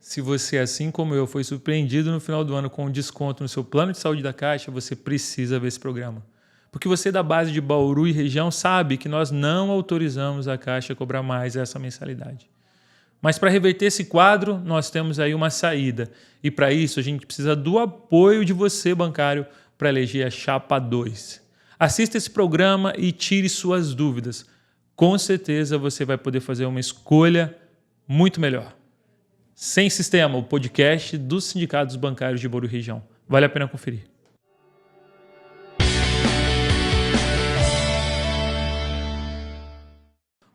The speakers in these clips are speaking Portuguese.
Se você, assim como eu, foi surpreendido no final do ano com um desconto no seu plano de saúde da Caixa, você precisa ver esse programa. Porque você da base de Bauru e região sabe que nós não autorizamos a Caixa a cobrar mais essa mensalidade. Mas para reverter esse quadro, nós temos aí uma saída. E para isso, a gente precisa do apoio de você, bancário, para eleger a Chapa 2. Assista esse programa e tire suas dúvidas. Com certeza você vai poder fazer uma escolha muito melhor. Sem Sistema, o podcast dos sindicatos bancários de Bauru e região. Vale a pena conferir.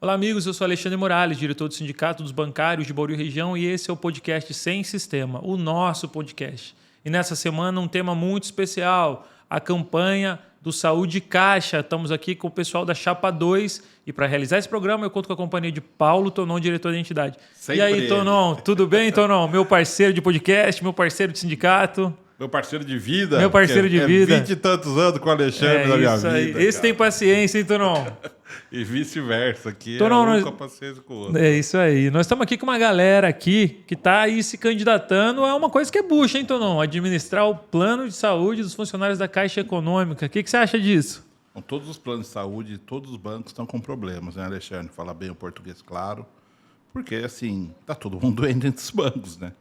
Olá, amigos. Eu sou Alexandre Morales, diretor do Sindicato dos Bancários de Bauru e região, e esse é o podcast Sem Sistema, o nosso podcast. E nessa semana um tema muito especial, a campanha do Saúde Caixa. Estamos aqui com o pessoal da Chapa 2 e para realizar esse programa eu conto com a companhia de Paulo Tonon, diretor da entidade. Sempre e aí, Tonon, tudo bem, Tonon? Meu parceiro de podcast, meu parceiro de sindicato. Meu parceiro de vida. Meu parceiro de vida. 20 e tantos anos com o Alexandre na minha vida. Aí. Esse cara. tem paciência, hein, Tonon? E vice-versa, aqui Tonon, um com a paciência com o outro. É isso aí. Nós estamos aqui com uma galera aqui que está aí se candidatando a uma coisa que é bucha, hein, Tonon? Administrar o plano de saúde dos funcionários da Caixa Econômica. O que você acha disso? Com todos os planos de saúde, todos os bancos estão com problemas, né, Alexandre? Fala bem o português claro. Porque, assim, tá todo mundo doente entre os bancos, né?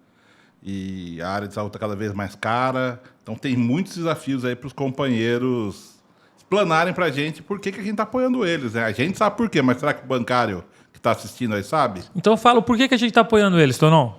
E a área de saúde está cada vez mais cara. Então tem muitos desafios aí para os companheiros explanarem para a gente por que a gente está apoiando eles, né? A gente sabe por quê, mas será que o bancário que está assistindo aí sabe? Então fala, por que a gente está apoiando eles, Tonon?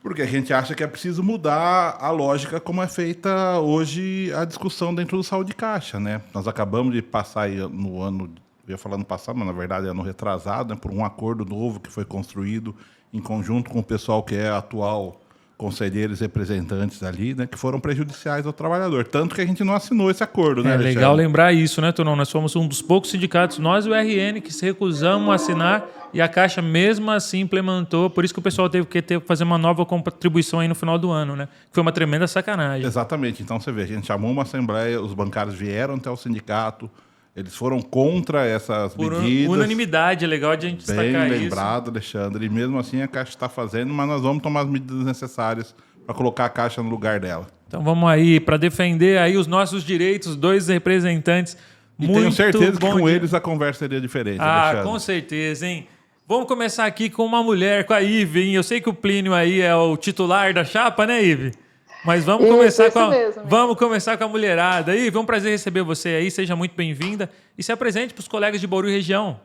Porque a gente acha que é preciso mudar a lógica como é feita hoje a discussão dentro do Saúde Caixa, né? Nós acabamos de passar aí no ano, eu ia falar no passado, mas na verdade é ano retrasado, né? Por um acordo novo que foi construído em conjunto com o pessoal que é atual conselheiros representantes ali, né, que foram prejudiciais ao trabalhador. Tanto que a gente não assinou esse acordo, né, Alexandre? É legal lembrar isso, né, Tonon? Nós somos um dos poucos sindicatos, nós e o RN, que se recusamos a assinar e a Caixa mesmo assim implementou. Por isso que o pessoal teve que fazer uma nova contribuição aí no final do ano, né? Que foi uma tremenda sacanagem. Exatamente. Então, você vê, a gente chamou uma assembleia, os bancários vieram até o sindicato, eles foram contra essas medidas. Por unanimidade, é legal de a gente destacar isso. Bem lembrado, Alexandre. E mesmo assim a Caixa está fazendo, mas nós vamos tomar as medidas necessárias para colocar a Caixa no lugar dela. Então vamos aí, para defender aí os nossos direitos, dois representantes e muito tenho certeza que com dia. eles a conversa seria diferente, Alexandre. Com certeza, hein? Vamos começar aqui com uma mulher, com a Ive, hein? Eu sei que o Plínio aí é o titular da chapa, né, Ive? Mas vamos começar com a mulherada aí. Foi um prazer receber você aí. Seja muito bem-vinda. E se apresente para os colegas de Bauru e região.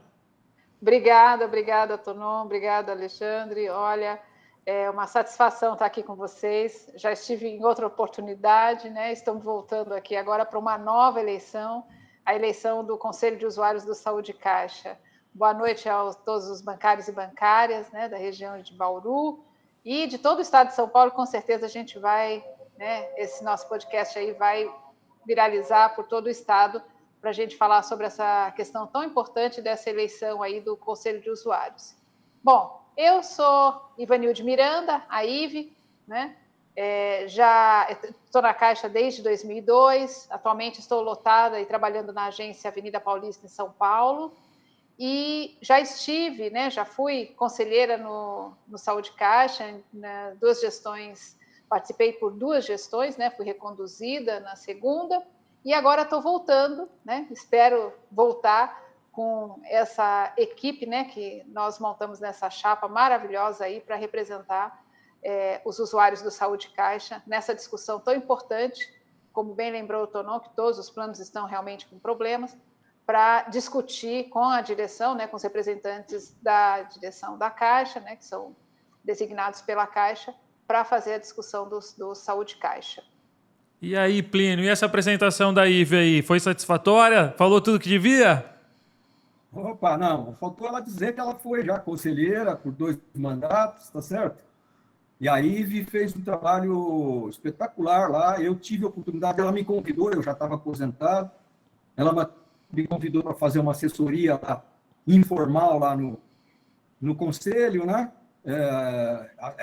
Obrigada, Tonon. Obrigada, Alexandre. Olha, é uma satisfação estar aqui com vocês. Já estive em outra oportunidade, né? Estamos voltando aqui agora para uma nova eleição, a eleição do Conselho de Usuários do Saúde Caixa. Boa noite a todos os bancários e bancárias, né, da região de Bauru. E de todo o estado de São Paulo, com certeza a gente vai, né, esse nosso podcast aí vai viralizar por todo o estado para a gente falar sobre essa questão tão importante dessa eleição aí do Conselho de Usuários. Bom, eu sou Ivanilde Miranda, a Ive, né? Já estou na Caixa desde 2002, atualmente estou lotada e trabalhando na agência Avenida Paulista em São Paulo. E já estive, né, já fui conselheira no Saúde Caixa, né, participei por 2 gestões, né, fui reconduzida na segunda, e agora estou voltando, né, espero voltar com essa equipe, né, que nós montamos nessa chapa maravilhosa aí para representar os usuários do Saúde Caixa nessa discussão tão importante, como bem lembrou o Tonon, que todos os planos estão realmente com problemas, para discutir com a direção, né, com os representantes da direção da Caixa, né, que são designados pela Caixa, para fazer a discussão do Saúde Caixa. E aí, Plínio, e essa apresentação da Ive aí, foi satisfatória? Falou tudo que devia? Opa, não, faltou ela dizer que ela foi já conselheira por 2 mandatos, tá certo? E a Ive fez um trabalho espetacular lá, eu tive a oportunidade, ela me convidou, eu já estava aposentado, ela me convidou para fazer uma assessoria lá, informal lá no conselho, né?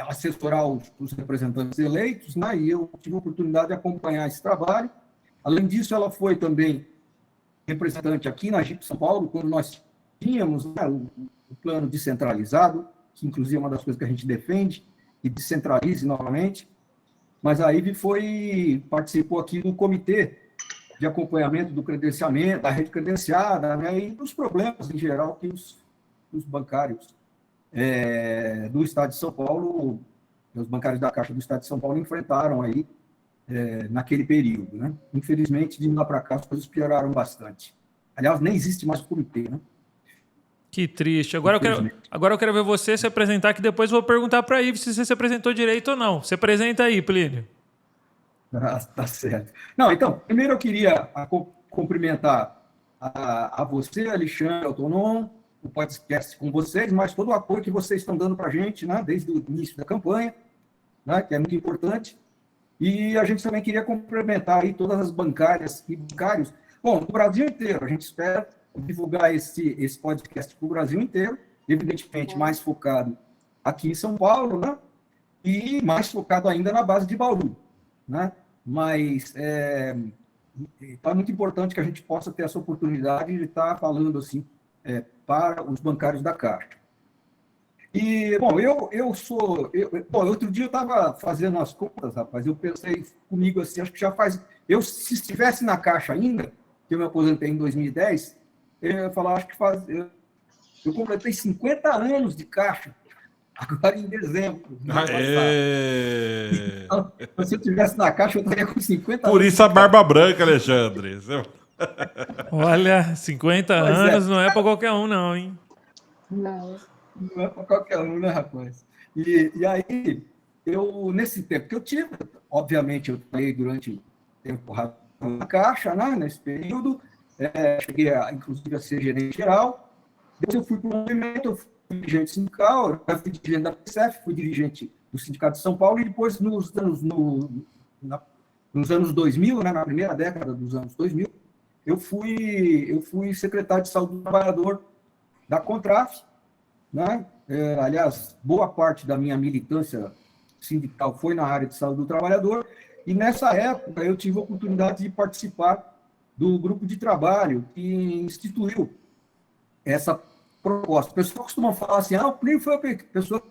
Assessorar os representantes eleitos, né? E eu tive a oportunidade de acompanhar esse trabalho. Além disso, ela foi também representante aqui na GIP São Paulo, quando nós tínhamos, né, o plano descentralizado, que inclusive é uma das coisas que a gente defende, e descentralize novamente. Mas a IVE participou aqui do comitê de acompanhamento do credenciamento, da rede credenciada, né, e dos problemas em geral que os bancários do Estado de São Paulo, os bancários da Caixa do Estado de São Paulo enfrentaram aí naquele período, né? Infelizmente, de lá para cá, as coisas pioraram bastante. Aliás, nem existe mais o comitê, né? Que triste. Agora eu quero ver você se apresentar, que depois eu vou perguntar para a Ive se você se apresentou direito ou não. Se apresenta aí, Plínio. Ah, tá certo. Não, então, primeiro eu queria cumprimentar a você, Alexandre, ao Tonon, o podcast com vocês, mas todo o apoio que vocês estão dando para a gente, né, desde o início da campanha, né, que é muito importante. E a gente também queria cumprimentar aí todas as bancárias e bancários. Bom, no Brasil inteiro, a gente espera divulgar esse podcast para o Brasil inteiro, evidentemente mais focado aqui em São Paulo, né, e mais focado ainda na base de Bauru, né? Mas é muito importante que a gente possa ter essa oportunidade de estar falando assim para os bancários da Caixa. E, bom, outro dia eu estava fazendo as contas, rapaz, eu pensei comigo assim, acho que já faz... se estivesse na Caixa ainda, que eu me aposentei em 2010, eu ia falar, acho que eu completei 50 anos de Caixa, agora em dezembro. Então, se eu estivesse na Caixa, eu estaria com 50 anos. Por isso a barba branca, Alexandre. Olha, 50 anos não é para qualquer um, não, hein? Não é para qualquer um, né, rapaz? E aí, nesse tempo que eu tive, obviamente, eu trabalhei durante o tempo na Caixa, né, nesse período, cheguei, inclusive, a ser gerente geral. Depois eu fui para o movimento, eu fui dirigente sindical, eu fui dirigente da PCF, fui dirigente do Sindicato de São Paulo, e depois, nos anos 2000, né, na primeira década dos anos 2000, eu fui secretário de Saúde do Trabalhador da Contraf, né? Aliás, boa parte da minha militância sindical foi na área de saúde do trabalhador, e nessa época eu tive a oportunidade de participar do grupo de trabalho que instituiu essa proposta. O pessoal costuma falar assim, o Plínio foi a pessoa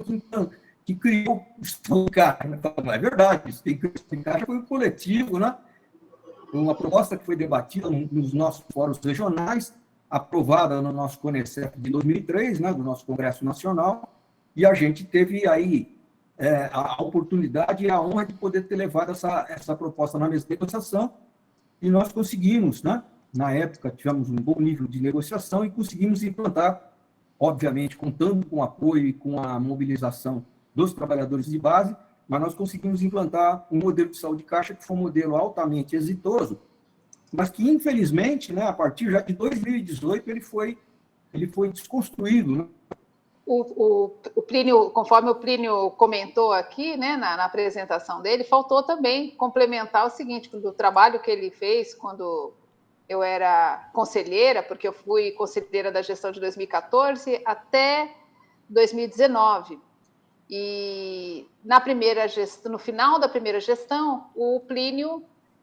que criou o Estado de Caixa. Não é verdade, isso tem que explicar, foi um coletivo, né? Uma proposta que foi debatida nos nossos fóruns regionais, aprovada no nosso CONECEF de 2003, né, do nosso Congresso Nacional, e a gente teve aí a oportunidade e a honra de poder ter levado essa proposta na mesa de negociação, e nós conseguimos, né, na época, tivemos um bom nível de negociação e conseguimos implantar, obviamente, contando com o apoio e com a mobilização dos trabalhadores de base, mas nós conseguimos implantar um modelo de saúde de Caixa que foi um modelo altamente exitoso, mas que, infelizmente, né, a partir já de 2018, ele foi desconstruído. Né? O Plínio, conforme o Plínio comentou aqui, né, na apresentação dele, faltou também complementar o seguinte, do trabalho que ele fez quando eu era conselheira, porque eu fui conselheira da gestão de 2014 até 2019. E no final da primeira gestão,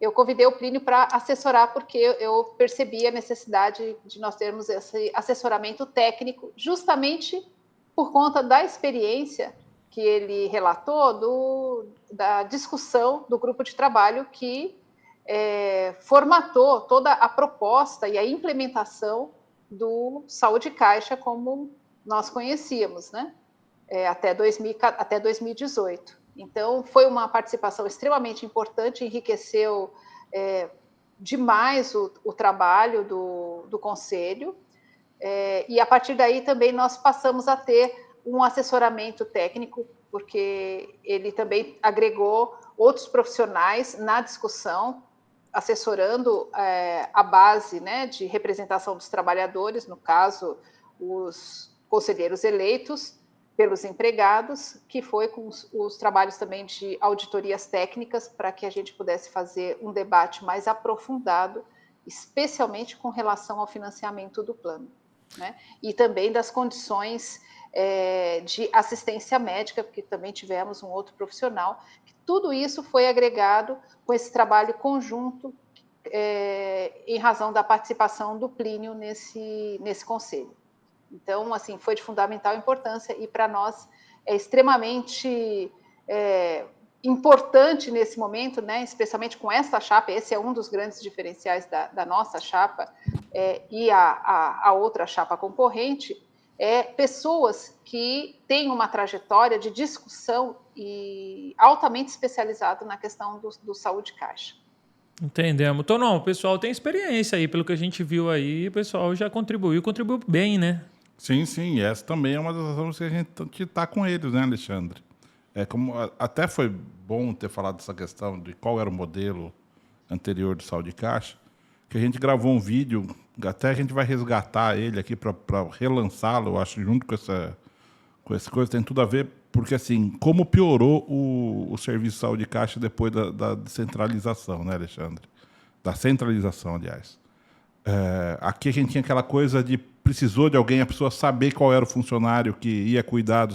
eu convidei o Plínio para assessorar, porque eu percebi a necessidade de nós termos esse assessoramento técnico, justamente por conta da experiência que ele relatou da discussão do grupo de trabalho que formatou toda a proposta e a implementação do Saúde Caixa como nós conhecíamos, né? Até 2018. Então, foi uma participação extremamente importante, enriqueceu demais o trabalho do Conselho, e a partir daí também nós passamos a ter um assessoramento técnico, porque ele também agregou outros profissionais na discussão, assessorando a base, né, de representação dos trabalhadores, no caso, os conselheiros eleitos pelos empregados, que foi com os trabalhos também de auditorias técnicas, para que a gente pudesse fazer um debate mais aprofundado, especialmente com relação ao financiamento do plano, né? E também das condições de assistência médica, porque também tivemos um outro profissional. Tudo isso foi agregado com esse trabalho conjunto, em razão da participação do Plínio nesse conselho. Então, assim, foi de fundamental importância, e para nós é extremamente importante nesse momento, né, especialmente com essa chapa, esse é um dos grandes diferenciais da nossa chapa e a outra chapa concorrente, pessoas que têm uma trajetória de discussão e altamente especializado na questão do saúde caixa. Entendemos. Tonon, o pessoal tem experiência aí, pelo que a gente viu aí, o pessoal já contribuiu bem, né? Sim, sim. Essa também é uma das razões que a gente está com eles, né, Alexandre? Até foi bom ter falado dessa questão de qual era o modelo anterior de saúde caixa, que a gente gravou um vídeo, até a gente vai resgatar ele aqui para relançá-lo, eu acho, junto com essa coisa, tem tudo a ver, porque assim, como piorou o serviço de saúde caixa depois da descentralização, né, Alexandre? Da centralização, aliás. Aqui a gente tinha aquela coisa de precisou de alguém, a pessoa saber qual era o funcionário que ia cuidar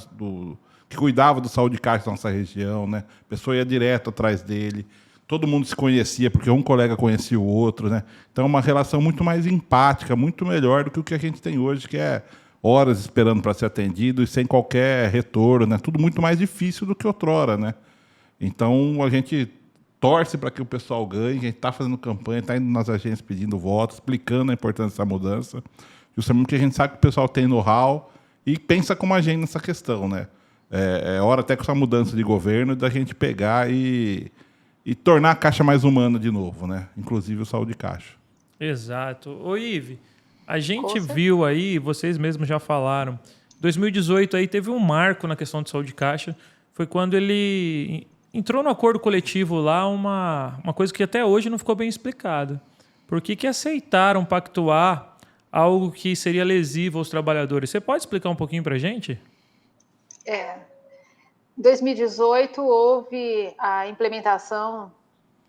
que cuidava do saúde caixa da nossa região, né? A pessoa ia direto atrás dele, todo mundo se conhecia, porque um colega conhecia o outro, né? Então, uma relação muito mais empática, muito melhor do que o que a gente tem hoje, que é horas esperando para ser atendido e sem qualquer retorno, né? Tudo muito mais difícil do que outrora, né? Então, a gente torce para que o pessoal ganhe, a gente está fazendo campanha, está indo nas agências pedindo votos, explicando a importância dessa mudança, justamente porque a gente sabe que o pessoal tem know-how e pensa como a gente nessa questão, né? É hora até com essa mudança de governo da gente pegar e tornar a Caixa mais humana de novo, né? Inclusive o saúde caixa. Exato. Ô, Ive, a gente viu aí, vocês mesmos já falaram, 2018 aí teve um marco na questão de saúde caixa, foi quando ele entrou no acordo coletivo lá uma coisa que até hoje não ficou bem explicada. Por que aceitaram pactuar algo que seria lesivo aos trabalhadores? Você pode explicar um pouquinho para a gente? Em 2018, houve a implementação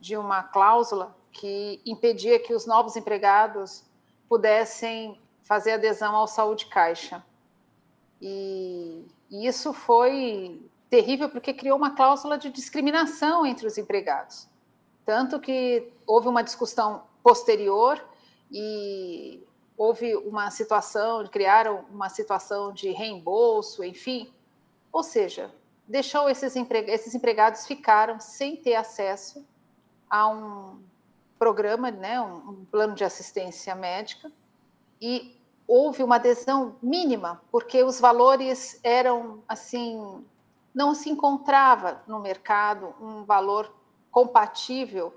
de uma cláusula que impedia que os novos empregados pudessem fazer adesão ao saúde caixa. E isso foi terrível porque criou uma cláusula de discriminação entre os empregados. Tanto que houve uma discussão posterior e houve uma situação, criaram uma situação de reembolso, enfim. Ou seja, deixou esses empregados ficaram sem ter acesso a um programa, né, um plano de assistência médica, e houve uma adesão mínima, porque os valores eram, assim, não se encontrava no mercado um valor compatível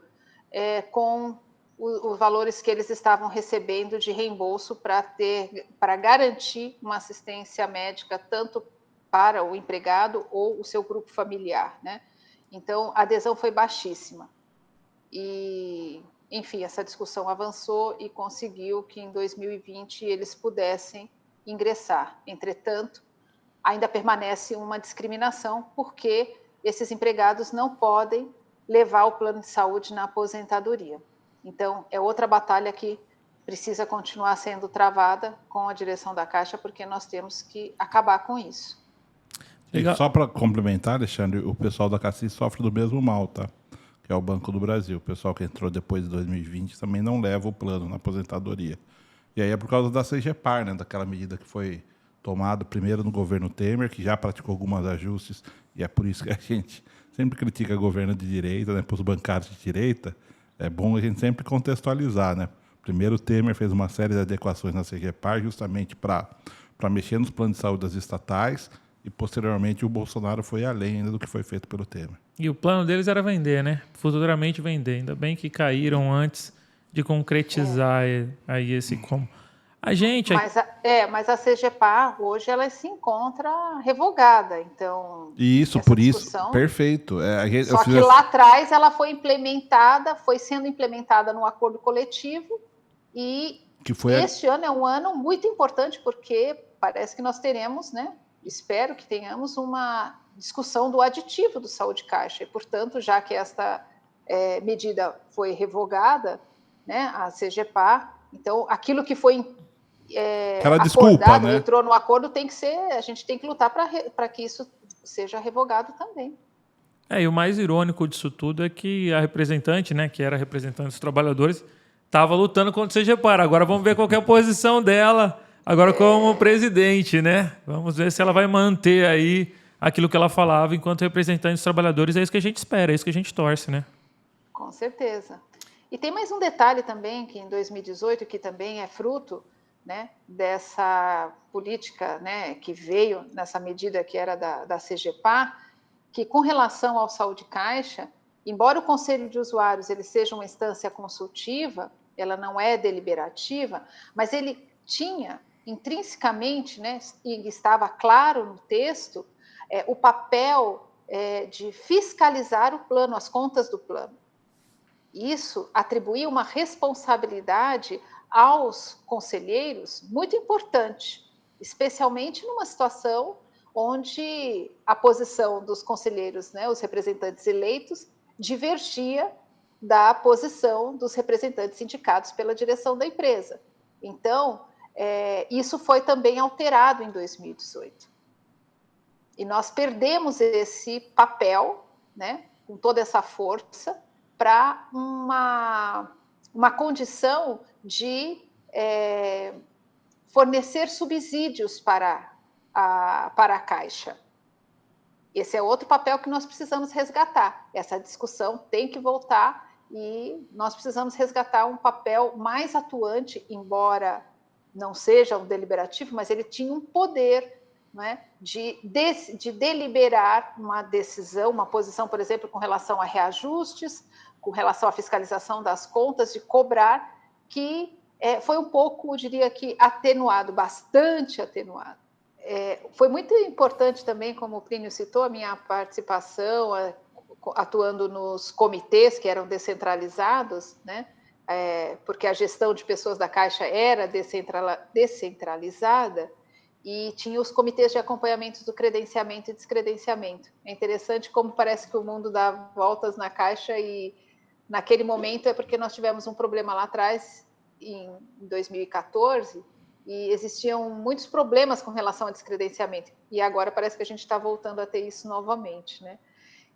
com os valores que eles estavam recebendo de reembolso para garantir uma assistência médica tanto para o empregado ou o seu grupo familiar, né? Então, a adesão foi baixíssima. E, enfim, essa discussão avançou e conseguiu que em 2020 eles pudessem ingressar. Entretanto, ainda permanece uma discriminação, porque esses empregados não podem levar o plano de saúde na aposentadoria. Então, é outra batalha que precisa continuar sendo travada com a direção da Caixa, porque nós temos que acabar com isso. E só para complementar, Alexandre, o pessoal da Cassis sofre do mesmo mal, tá? Que é o Banco do Brasil. O pessoal que entrou depois de 2020 também não leva o plano na aposentadoria. E aí é por causa da CGPAR, né? Daquela medida que foi tomada primeiro no governo Temer, que já praticou alguns ajustes, e é por isso que a gente sempre critica o governo de direita, né? Para os bancários de direita, é bom a gente sempre contextualizar, né? Primeiro o Temer fez uma série de adequações na CGPAR justamente para mexer nos planos de saúde das estatais, e, posteriormente, o Bolsonaro foi além ainda do que foi feito pelo Temer. E o plano deles era vender, né? Futuramente vender. Ainda bem que caíram antes de concretizar aí esse como. A gente... Mas a CGPAR, hoje, ela se encontra revogada, então... Isso, por isso, perfeito. Só que lá atrás ela foi sendo implementada no acordo coletivo e este ano é um ano muito importante porque parece que nós teremos, né? Espero que tenhamos uma discussão do aditivo do saúde caixa e, portanto, já que esta medida foi revogada, né, a CGPAR, então aquilo que foi acordado, né? Entrou no acordo, a gente tem que lutar para que isso seja revogado também. E o mais irônico disso tudo é que a representante, né, que era representante dos trabalhadores, estava lutando contra o CGPAR. Agora vamos ver qual que é a posição dela agora como presidente, né? Vamos ver se ela vai manter aí aquilo que ela falava enquanto representante dos trabalhadores. É isso que a gente espera, é isso que a gente torce, né? Com certeza. E tem mais um detalhe também, que em 2018, que também é fruto, né, dessa política, né, que veio nessa medida que era da CGPA, que com relação ao Saúde Caixa, embora o Conselho de Usuários ele seja uma instância consultiva, ela não é deliberativa, mas ele tinha intrinsecamente, né, e estava claro no texto, o papel de fiscalizar o plano, as contas do plano. Isso atribuía uma responsabilidade aos conselheiros muito importante, especialmente numa situação onde a posição dos conselheiros, né, os representantes eleitos, divergia da posição dos representantes indicados pela direção da empresa. Então, isso foi também alterado em 2018. E nós perdemos esse papel, né, com toda essa força, para uma condição de fornecer subsídios para a Caixa. Esse é outro papel que nós precisamos resgatar. Essa discussão tem que voltar e nós precisamos resgatar um papel mais atuante, embora não seja um deliberativo, mas ele tinha um poder, né, de deliberar uma decisão, uma posição, por exemplo, com relação a reajustes, com relação à fiscalização das contas, de cobrar, que foi um pouco, eu diria que, atenuado, bastante atenuado. Foi muito importante também, como o Plínio citou, a minha participação atuando nos comitês que eram descentralizados, né? Porque a gestão de pessoas da Caixa era descentralizada, e tinha os comitês de acompanhamento do credenciamento e descredenciamento. É interessante como parece que o mundo dá voltas na Caixa, e naquele momento é porque nós tivemos um problema lá atrás, em 2014, e existiam muitos problemas com relação ao descredenciamento, e agora parece que a gente está voltando a ter isso novamente, né?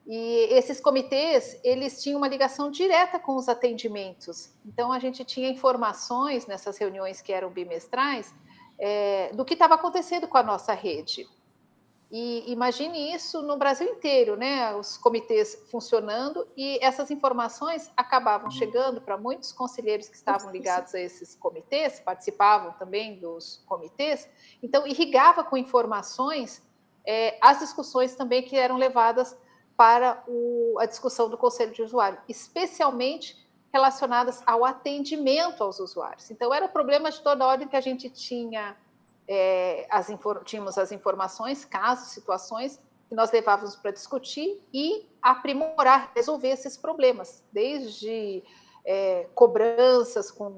E esses comitês, eles tinham uma ligação direta com os atendimentos, então a gente tinha informações nessas reuniões que eram bimestrais, do que estava acontecendo com a nossa rede. E imagine isso no Brasil inteiro, né? Os comitês funcionando, e essas informações acabavam chegando para muitos conselheiros que estavam ligados a esses comitês, participavam também dos comitês, então irrigava com informações as discussões também que eram levadas para a discussão do Conselho de Usuário, especialmente relacionadas ao atendimento aos usuários. Então, era problema de toda ordem que a gente tinha, tínhamos as informações, casos, situações, que nós levávamos para discutir e aprimorar, resolver esses problemas, desde cobranças com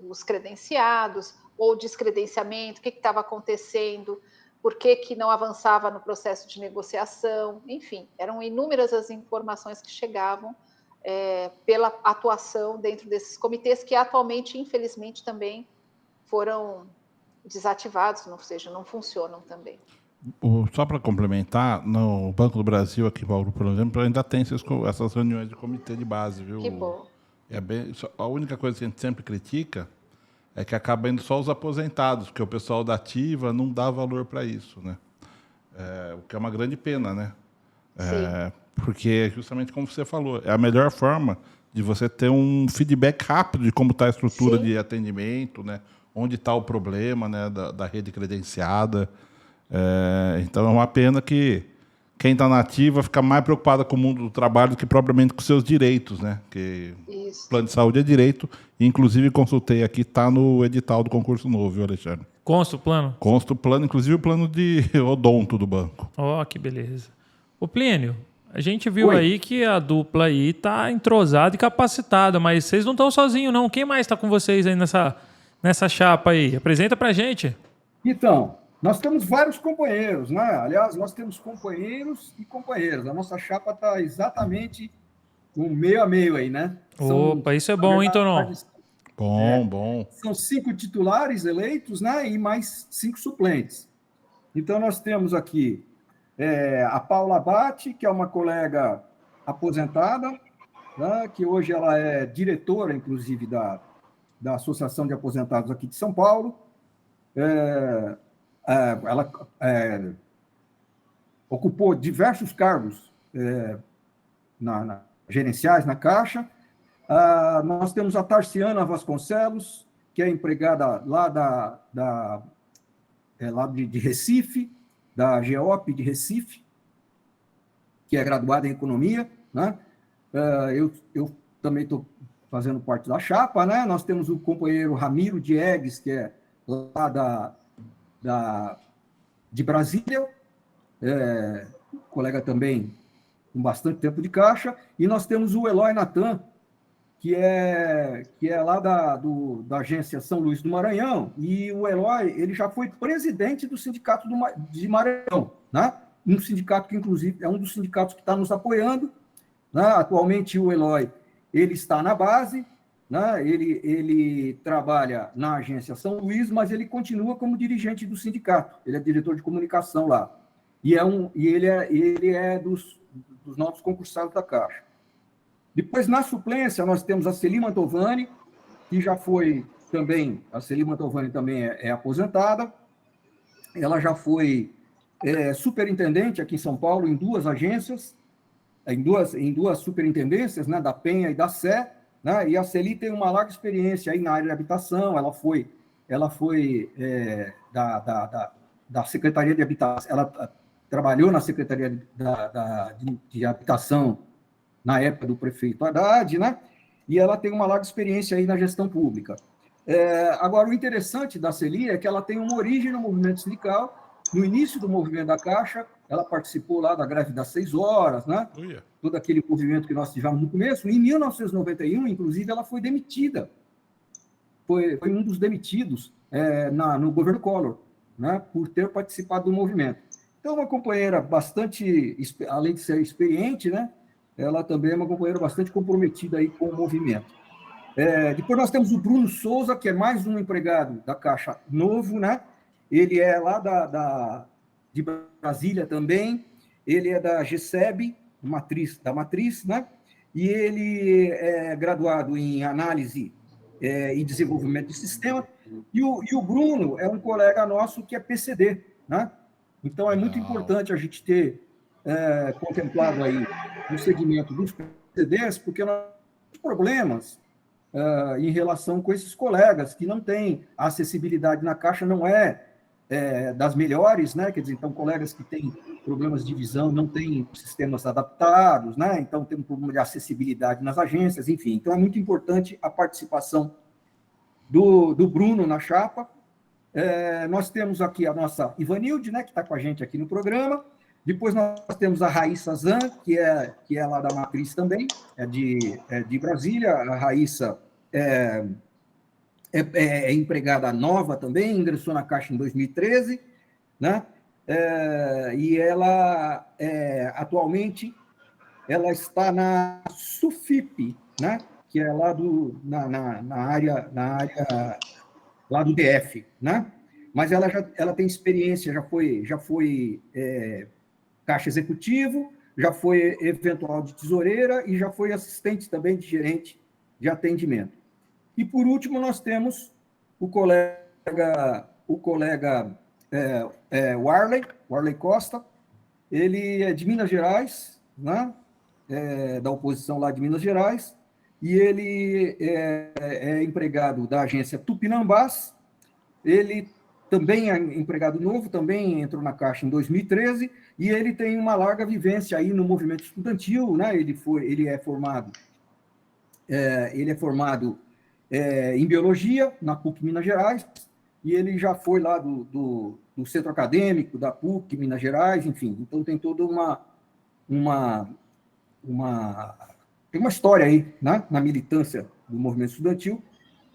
os credenciados, ou descredenciamento, o que estava acontecendo, por que não avançava no processo de negociação, enfim, eram inúmeras as informações que chegavam pela atuação dentro desses comitês, que atualmente, infelizmente, também foram desativados, ou seja, não funcionam também. Só para complementar, no Banco do Brasil, aqui em Bauru, por exemplo, ainda tem essas reuniões de comitê de base, viu? Que bom. A única coisa que a gente sempre critica é que acaba indo só os aposentados, porque o pessoal da ativa não dá valor para isso, né? O que é uma grande pena, né? Porque, justamente como você falou, é a melhor forma de você ter um feedback rápido de como está a estrutura Sim. de atendimento, né? Onde está o problema, né? da rede credenciada. Então, é uma pena que quem está na ativa fica mais preocupada com o mundo do trabalho do que propriamente com seus direitos, né? Porque o plano de saúde é direito, e inclusive consultei aqui, está no edital do concurso novo, viu, Alexandre? Consta o plano? Consta o plano, inclusive o plano de odonto do banco. Ó, que beleza. Ô, Plínio, a gente viu aí que a dupla aí está entrosada e capacitada, mas vocês não estão sozinhos, não. Quem mais está com vocês aí nessa chapa aí? Apresenta pra gente. Então, nós temos vários companheiros, né? Aliás, nós temos companheiros e companheiras. A nossa chapa está exatamente um meio a meio aí, né? Opa, isso é bom, hein, Tonon? Bom. São 5 titulares eleitos, né? E mais 5 suplentes. Então, nós temos aqui a Paula Abate, que é uma colega aposentada, né? Que hoje ela é diretora, inclusive, da Associação de Aposentados aqui de São Paulo. Ela ocupou diversos cargos gerenciais na Caixa. Nós temos a Tarciana Vasconcelos, que é empregada lá lá de Recife, da GEOP de Recife, que é graduada em Economia, né? Eu também estou fazendo parte da chapa, né? Nós temos o companheiro Ramiro Diegues, que é lá de Brasília, colega também com bastante tempo de Caixa, e nós temos o Eloy Natan, que é lá da agência São Luís do Maranhão, e o Eloy, ele já foi presidente do sindicato de Maranhão, né? Um sindicato que, inclusive, é um dos sindicatos que está nos apoiando, né? Atualmente, o Eloy, ele está na base, né? Ele trabalha na agência São Luís, mas ele continua como dirigente do sindicato, ele é diretor de comunicação lá, e ele é dos novos concursados da Caixa. Depois, na suplência, nós temos a Celi Mantovani, que já foi também, a Celi Mantovani também é aposentada, ela já foi superintendente aqui em São Paulo, em duas agências, em duas superintendências, né, da Penha e da Sé, né, e a Celi tem uma larga experiência aí na área de habitação, ela foi da Secretaria de Habitação, ela trabalhou na Secretaria de Habitação na época do prefeito Haddad, né? E ela tem uma larga experiência aí na gestão pública. Agora, o interessante da Celi é que ela tem uma origem no movimento sindical. No início do movimento da Caixa, ela participou lá da greve das 6 horas, né? Todo aquele movimento que nós tivemos no começo. Em 1991, inclusive, ela foi demitida. Foi um dos demitidos no governo Collor, né? Por ter participado do movimento. Então, uma companheira bastante, além de ser experiente, né? Ela também é uma companheira bastante comprometida aí com o movimento. Depois nós temos o Bruno Souza, que é mais um empregado da Caixa novo, né? Ele é lá de Brasília também, ele é da GSEB, da Matriz, né? E ele é graduado em Análise e Desenvolvimento de Sistema, e o Bruno é um colega nosso que é PCD, né? Então, é muito importante a gente ter contemplado aí no segmento dos PCDs, porque nós temos problemas em relação com esses colegas que não têm a acessibilidade na Caixa, não das melhores, né? Quer dizer, então, colegas que têm problemas de visão não têm sistemas adaptados, né? Então, tem um problema de acessibilidade nas agências, enfim. Então, é muito importante a participação do Bruno na chapa. Nós temos aqui a nossa Ivanilde, né, que está com a gente aqui no programa. Depois nós temos a Raíssa Zan, que é lá da Matriz também, de Brasília. A Raíssa é empregada nova também, ingressou na Caixa em 2013, né? E ela, atualmente, ela está na SUFIP, né? Que é lá na área lá do DF, né? Mas ela tem experiência, já foi caixa executivo, já foi eventual de tesoureira e já foi assistente também de gerente de atendimento. E, por último, nós temos o colega Warley Costa, ele é de Minas Gerais, né? Da oposição lá de Minas Gerais, e ele é empregado da agência Tupinambás. Ele também é empregado novo, também entrou na Caixa em 2013, e ele tem uma larga vivência aí no movimento estudantil, né? Ele é formado em Biologia, na PUC Minas Gerais, e ele já foi lá do Centro Acadêmico da PUC Minas Gerais, enfim. Então, tem toda uma história aí, né, na militância do movimento estudantil,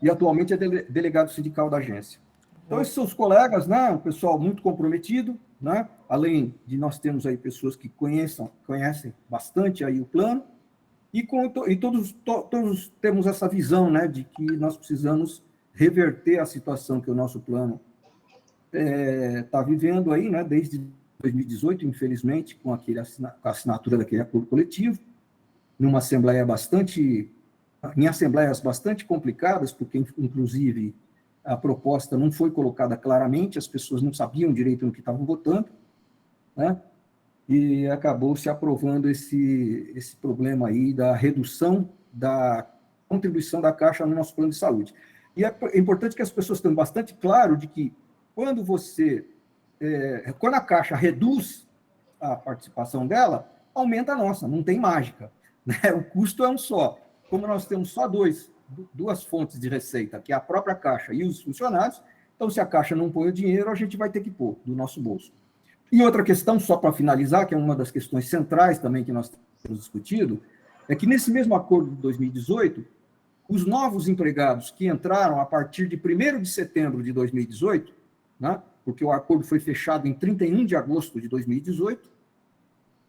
e atualmente é delegado sindical da agência. Então, esses são os colegas, né, um pessoal muito comprometido, né, além de nós termos aí pessoas que conhecem bastante aí o plano, e todos temos essa visão, né, de que nós precisamos reverter a situação que o nosso plano está vivendo aí, né, desde 2018, infelizmente, com a assinatura daquele acordo coletivo, em assembleias bastante complicadas, porque, inclusive, a proposta não foi colocada claramente, as pessoas não sabiam direito no que estavam votando, né? e acabou se aprovando esse problema aí da redução da contribuição da Caixa no nosso plano de saúde. E é importante que as pessoas tenham bastante claro de que quando a Caixa reduz a participação dela, aumenta a nossa, não tem mágica, né? O custo é um só. Como nós temos só duas fontes de receita, que é a própria Caixa e os funcionários, então se a Caixa não põe o dinheiro, a gente vai ter que pôr do nosso bolso. E outra questão, só para finalizar, que é uma das questões centrais também que nós temos discutido, é que nesse mesmo acordo de 2018, os novos empregados que entraram a partir de 1º de setembro de 2018, né, porque o acordo foi fechado em 31 de agosto de 2018,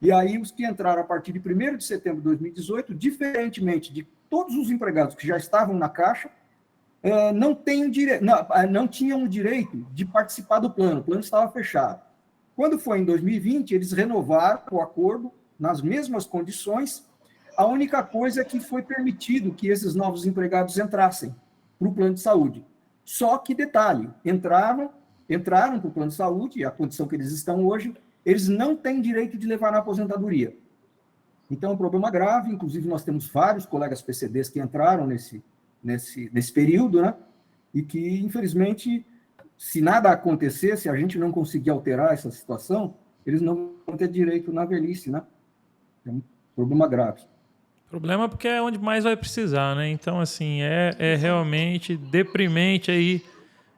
e aí os que entraram a partir de 1º de setembro de 2018, diferentemente de todos os empregados que já estavam na Caixa, não tinham o direito de participar do plano, o plano estava fechado. Quando foi em 2020, eles renovaram o acordo nas mesmas condições. A única coisa é que foi permitido que esses novos empregados entrassem para o plano de saúde. Só que, detalhe, entraram para o plano de saúde, a condição que eles estão hoje, eles não têm direito de levar na aposentadoria. Então, é um problema grave, inclusive nós temos vários colegas PCDs que entraram nesse período, né? E que, infelizmente, se nada acontecer, se a gente não conseguir alterar essa situação, eles não vão ter direito na velhice, né? É um problema grave. Problema porque é onde mais vai precisar, né? Então, assim, é realmente deprimente aí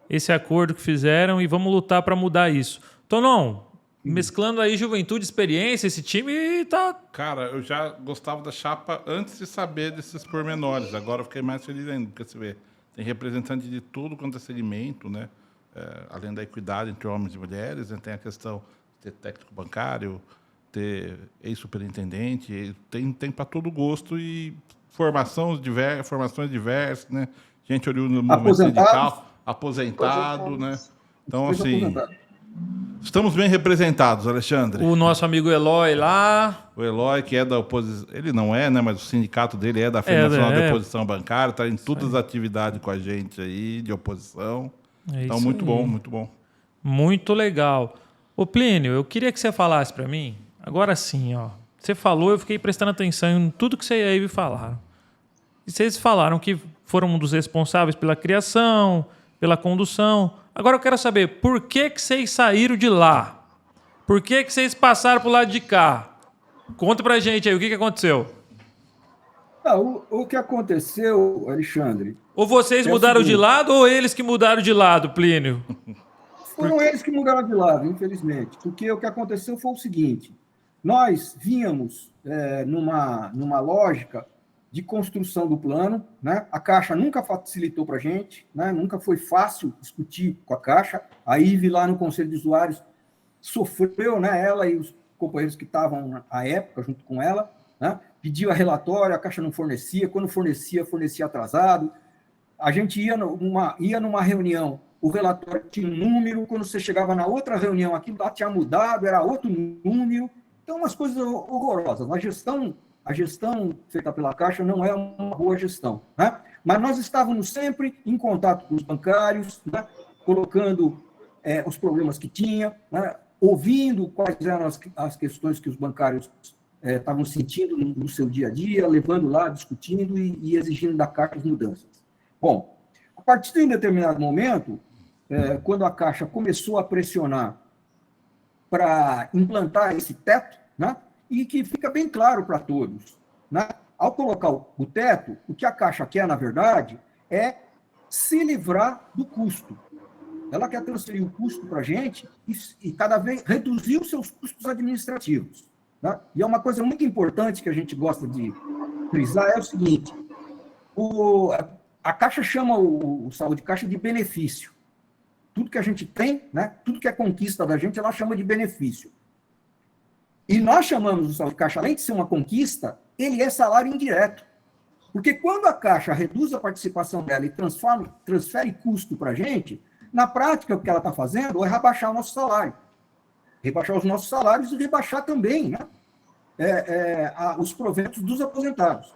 esse acordo que fizeram e vamos lutar para mudar isso. Tonon, mesclando aí juventude e experiência, esse time tá... Cara, eu já gostava da chapa antes de saber desses pormenores. Agora eu fiquei mais feliz ainda, porque você vê, tem representante de tudo quanto é segmento, né? Além da equidade entre homens e mulheres, né? Tem a questão de ter técnico bancário, ter ex-superintendente, tem para todo gosto e formações diversas, né? Gente oriunda do movimento sindical, aposentado, né? Então, assim, estamos bem representados, Alexandre. O nosso amigo Eloy lá. O Eloy, que é da oposição, ele não é, né? Mas o sindicato dele é da Federação de Oposição Bancária, está em todas as atividades com a gente aí, de oposição. Então, muito bom, muito bom. Muito legal. Ô, Plínio, eu queria que você falasse para mim, agora sim, ó. Você falou, eu fiquei prestando atenção em tudo que você aí me falaram. E vocês falaram que foram um dos responsáveis pela criação, pela condução. Agora eu quero saber, por que vocês saíram de lá? Por que vocês passaram pro lado de cá? Conta pra gente aí, o que aconteceu? O que aconteceu, Alexandre... Ou vocês mudaram de lado, ou eles que mudaram de lado, Plínio? Foram eles que mudaram de lado, infelizmente. Porque o que aconteceu foi o seguinte, nós vínhamos numa lógica de construção do plano, né? A Caixa nunca facilitou para a gente, né? Nunca foi fácil discutir com a Caixa. A IVE, lá no Conselho de Usuários, sofreu, né? Ela e os companheiros que estavam à época junto com ela, né? Pediu a relatório, a Caixa não fornecia, quando fornecia atrasado. A gente ia numa reunião, o relatório tinha um número, quando você chegava na outra reunião, aquilo lá tinha mudado, era outro número. Então, umas coisas horrorosas. A gestão feita pela Caixa não é uma boa gestão, né? Mas nós estávamos sempre em contato com os bancários, né? Colocando os problemas que tinha, né? Ouvindo quais eram as questões que os bancários estavam sentindo no seu dia a dia, levando lá, discutindo e exigindo da Caixa as mudanças. Bom, a partir de um determinado momento, quando a Caixa começou a pressionar para implantar esse teto, né? E que fica bem claro para todos, né? Ao colocar o teto, o que a Caixa quer, na verdade, é se livrar do custo. Ela quer transferir o custo para a gente e cada vez reduzir os seus custos administrativos, né? E é uma coisa muito importante que a gente gosta de frisar, é o seguinte, a Caixa chama o Saúde Caixa de benefício. Tudo que a gente tem, né? Tudo que é conquista da gente, ela chama de benefício. E nós chamamos o Saúde Caixa, além de ser uma conquista, ele é salário indireto. Porque quando a Caixa reduz a participação dela e transfere custo para a gente, na prática, o que ela está fazendo é rebaixar o nosso salário. Rebaixar os nossos salários e rebaixar também, né? Os proventos dos aposentados.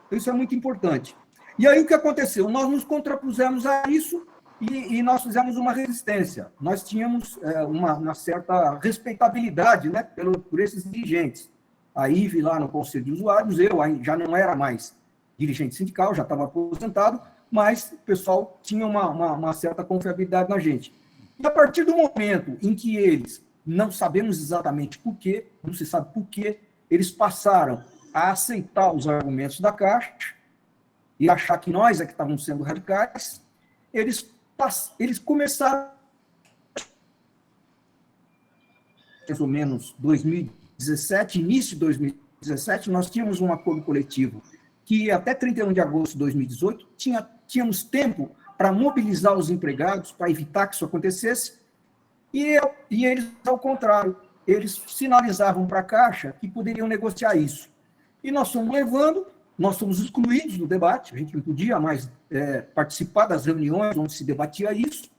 Então, isso é muito importante. E aí, o que aconteceu? Nós nos contrapusemos a isso E nós fizemos uma resistência. Nós tínhamos uma certa respeitabilidade, né, por esses dirigentes. A IVE lá no Conselho de Usuários, eu já não era mais dirigente sindical, já estava aposentado, mas o pessoal tinha uma certa confiabilidade na gente. E a partir do momento em que eles, não sabemos exatamente por quê, não se sabe por quê, eles passaram a aceitar os argumentos da Caixa e achar que nós é que estávamos sendo radicais, eles começaram, mais ou menos 2017, início de 2017, nós tínhamos um acordo coletivo que até 31 de agosto de 2018 tínhamos tempo para mobilizar os empregados, para evitar que isso acontecesse, e eles, ao contrário, eles sinalizavam para a Caixa que poderiam negociar isso. E nós fomos levando, nós fomos excluídos do debate, a gente não podia mais participar das reuniões onde se debatia isso,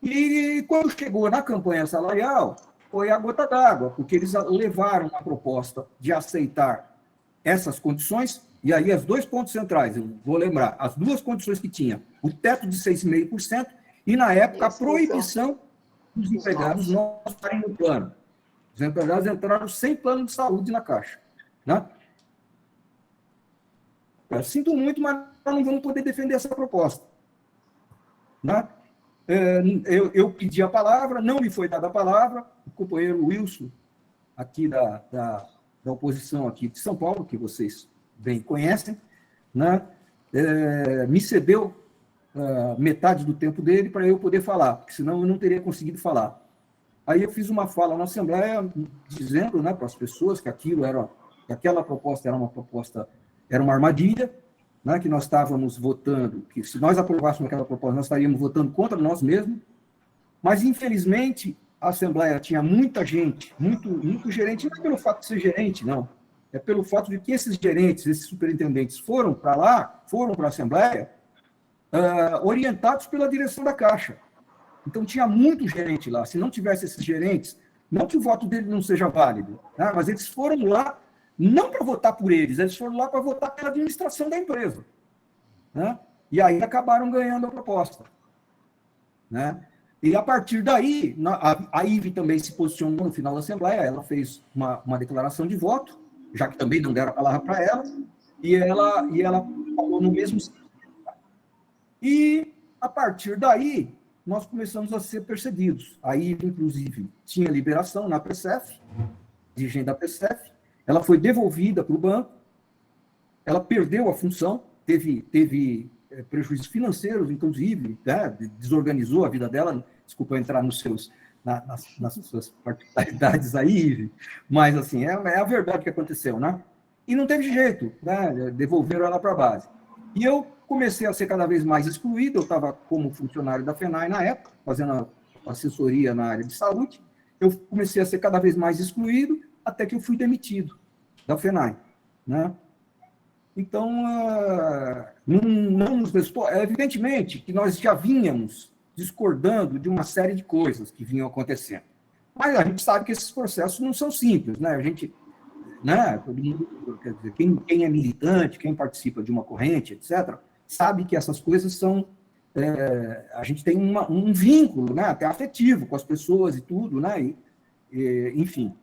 e quando chegou na campanha salarial, foi a gota d'água, porque eles levaram a proposta de aceitar essas condições, e aí os dois pontos centrais, eu vou lembrar, as duas condições que tinha, o teto de 6,5%, e na época a proibição dos empregados não estarem no plano. Os empregados entraram sem plano de saúde na Caixa. Né? Eu sinto muito, mas nós não vamos poder defender essa proposta. Né? Eu pedi a palavra, não me foi dada a palavra, o companheiro Wilson, aqui da oposição aqui de São Paulo, que vocês bem conhecem, né? Me cedeu metade do tempo dele para eu poder falar, porque senão eu não teria conseguido falar. Aí eu fiz uma fala na Assembleia dizendo, né, para as pessoas que aquela proposta era uma armadilha, né, que nós estávamos votando, que se nós aprovássemos aquela proposta, nós estaríamos votando contra nós mesmos, mas, infelizmente, a Assembleia tinha muita gente, muito gerente, não é pelo fato de ser gerente, não, é pelo fato de que esses gerentes, esses superintendentes foram para lá, foram para a Assembleia, orientados pela direção da Caixa. Então, tinha muito gerente lá. Se não tivesse esses gerentes, não que o voto dele não seja válido, né, mas eles foram lá não para votar por eles foram lá para votar pela administração da empresa. Né? E aí acabaram ganhando a proposta. Né? E a partir daí, a IVE também se posicionou no final da Assembleia, ela fez uma declaração de voto, já que também não deram a palavra para ela, e ela falou no mesmo sentido. E, a partir daí, nós começamos a ser perseguidos. A IVE, inclusive, tinha liberação na PCF, dirigente da PCF, ela foi devolvida para o banco, ela perdeu a função, teve prejuízos financeiros, inclusive, né, desorganizou a vida dela, desculpa eu entrar nas suas particularidades aí, mas assim, é a verdade que aconteceu, né? E não teve jeito, né? Devolveram ela para a base. E eu comecei a ser cada vez mais excluído, eu estava como funcionário da FENAI na época, fazendo assessoria na área de saúde, eu comecei a ser cada vez mais excluído, até que eu fui demitido da FENAI. Né? Então, não nos responde. Evidentemente que nós já vínhamos discordando de uma série de coisas que vinham acontecendo. Mas a gente sabe que esses processos não são simples. Né? A gente, né, quer dizer, quem é militante, quem participa de uma corrente, etc., sabe que essas coisas são... a gente tem um vínculo, né, até afetivo com as pessoas e tudo, né? Enfim.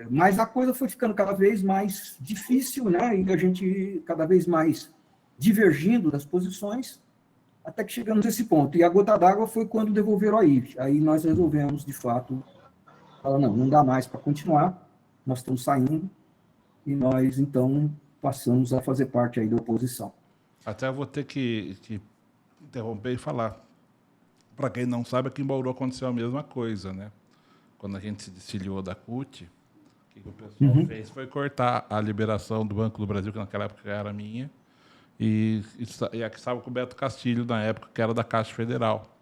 Mas a coisa foi ficando cada vez mais difícil, né? E a gente cada vez mais divergindo das posições, até que chegamos a esse ponto. E a gota d'água foi quando devolveram a IVE. Aí nós resolvemos, de fato, falar, não dá mais para continuar, nós estamos saindo, e nós, então, passamos a fazer parte aí da oposição. Até vou ter que interromper e falar. Para quem não sabe, aqui em Bauru aconteceu a mesma coisa, né? Quando a gente se desfiliou da CUT, o que o pessoal fez foi cortar a liberação do Banco do Brasil, que naquela época era minha, e aqui estava com o Beto Castilho, na época, que era da Caixa Federal.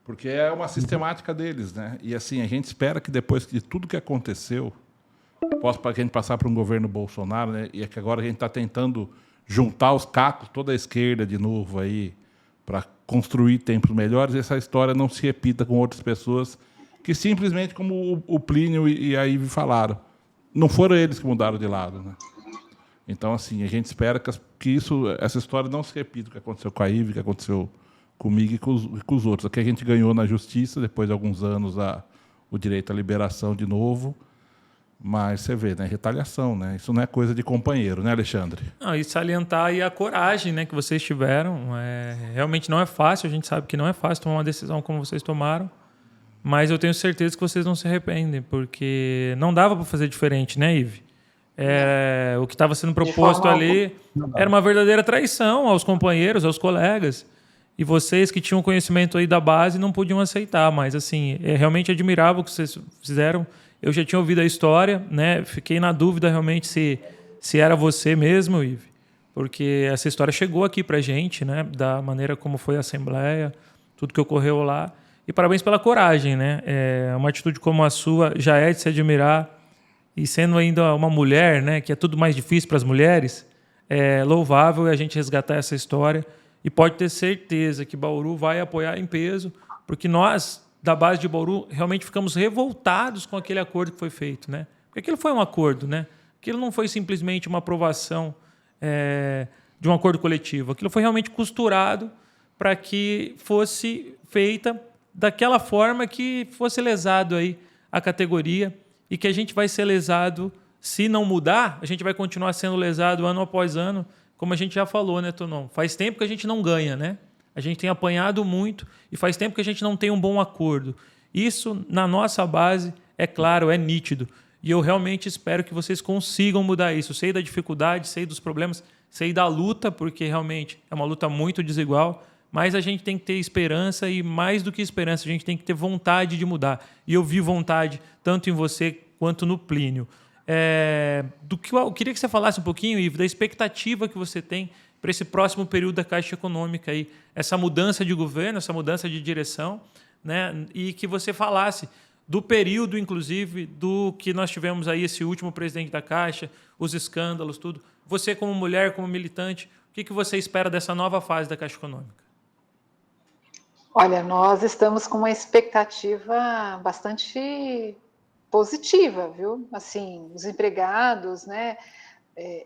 Porque é uma sistemática deles, né? E assim, a gente espera que depois de tudo que aconteceu, possa a gente passar para um governo Bolsonaro, né? E é que agora a gente está tentando juntar os cacos, toda a esquerda de novo aí, para construir tempos melhores, e essa história não se repita com outras pessoas que simplesmente, como o Plínio e a Ive falaram, não foram eles que mudaram de lado. Né? Então, assim, a gente espera que essa história não se repita, o que aconteceu com a Ive, o que aconteceu comigo e com os outros. Aqui a gente ganhou na justiça, depois de alguns anos, o direito à liberação de novo. Mas você vê, né? Retaliação, né? Isso não é coisa de companheiro, né, Alexandre? Não, e salientar aí a coragem, né, que vocês tiveram. Realmente não é fácil, a gente sabe que não é fácil tomar uma decisão como vocês tomaram, mas eu tenho certeza que vocês não se arrependem, porque não dava para fazer diferente, né, Ive? O que estava sendo proposto ali era uma verdadeira traição aos companheiros, aos colegas, e vocês que tinham conhecimento aí da base não podiam aceitar, mas assim, é realmente admirável o que vocês fizeram. Eu já tinha ouvido a história, né? Fiquei na dúvida realmente se era você mesmo, Ive, porque essa história chegou aqui pra gente, né? Da maneira como foi a Assembleia, tudo que ocorreu lá. E parabéns pela coragem, né? Uma atitude como a sua já é de se admirar. E sendo ainda uma mulher, né? Que é tudo mais difícil para as mulheres, é louvável a gente resgatar essa história. E pode ter certeza que Bauru vai apoiar em peso, porque nós, da base de Bauru, realmente ficamos revoltados com aquele acordo que foi feito, né? Porque aquilo foi um acordo, né? Aquilo não foi simplesmente uma aprovação de um acordo coletivo. Aquilo foi realmente costurado para que fosse feita daquela forma que fosse lesado aí a categoria e que a gente vai ser lesado, se não mudar, a gente vai continuar sendo lesado ano após ano, como a gente já falou, né, Tonon? Faz tempo que a gente não ganha, né? A gente tem apanhado muito e faz tempo que a gente não tem um bom acordo. Isso, na nossa base, é claro, é nítido. E eu realmente espero que vocês consigam mudar isso. Sei da dificuldade, sei dos problemas, sei da luta, porque realmente é uma luta muito desigual, mas a gente tem que ter esperança e, mais do que esperança, a gente tem que ter vontade de mudar. E eu vi vontade tanto em você quanto no Plínio. Eu queria que você falasse um pouquinho, Ivo, da expectativa que você tem para esse próximo período da Caixa Econômica, aí, essa mudança de governo, essa mudança de direção, né? E que você falasse do período, inclusive, do que nós tivemos aí, esse último presidente da Caixa, os escândalos, tudo. Você, como mulher, como militante, o que você espera dessa nova fase da Caixa Econômica? Olha, nós estamos com uma expectativa bastante positiva, viu? Assim, os empregados, né?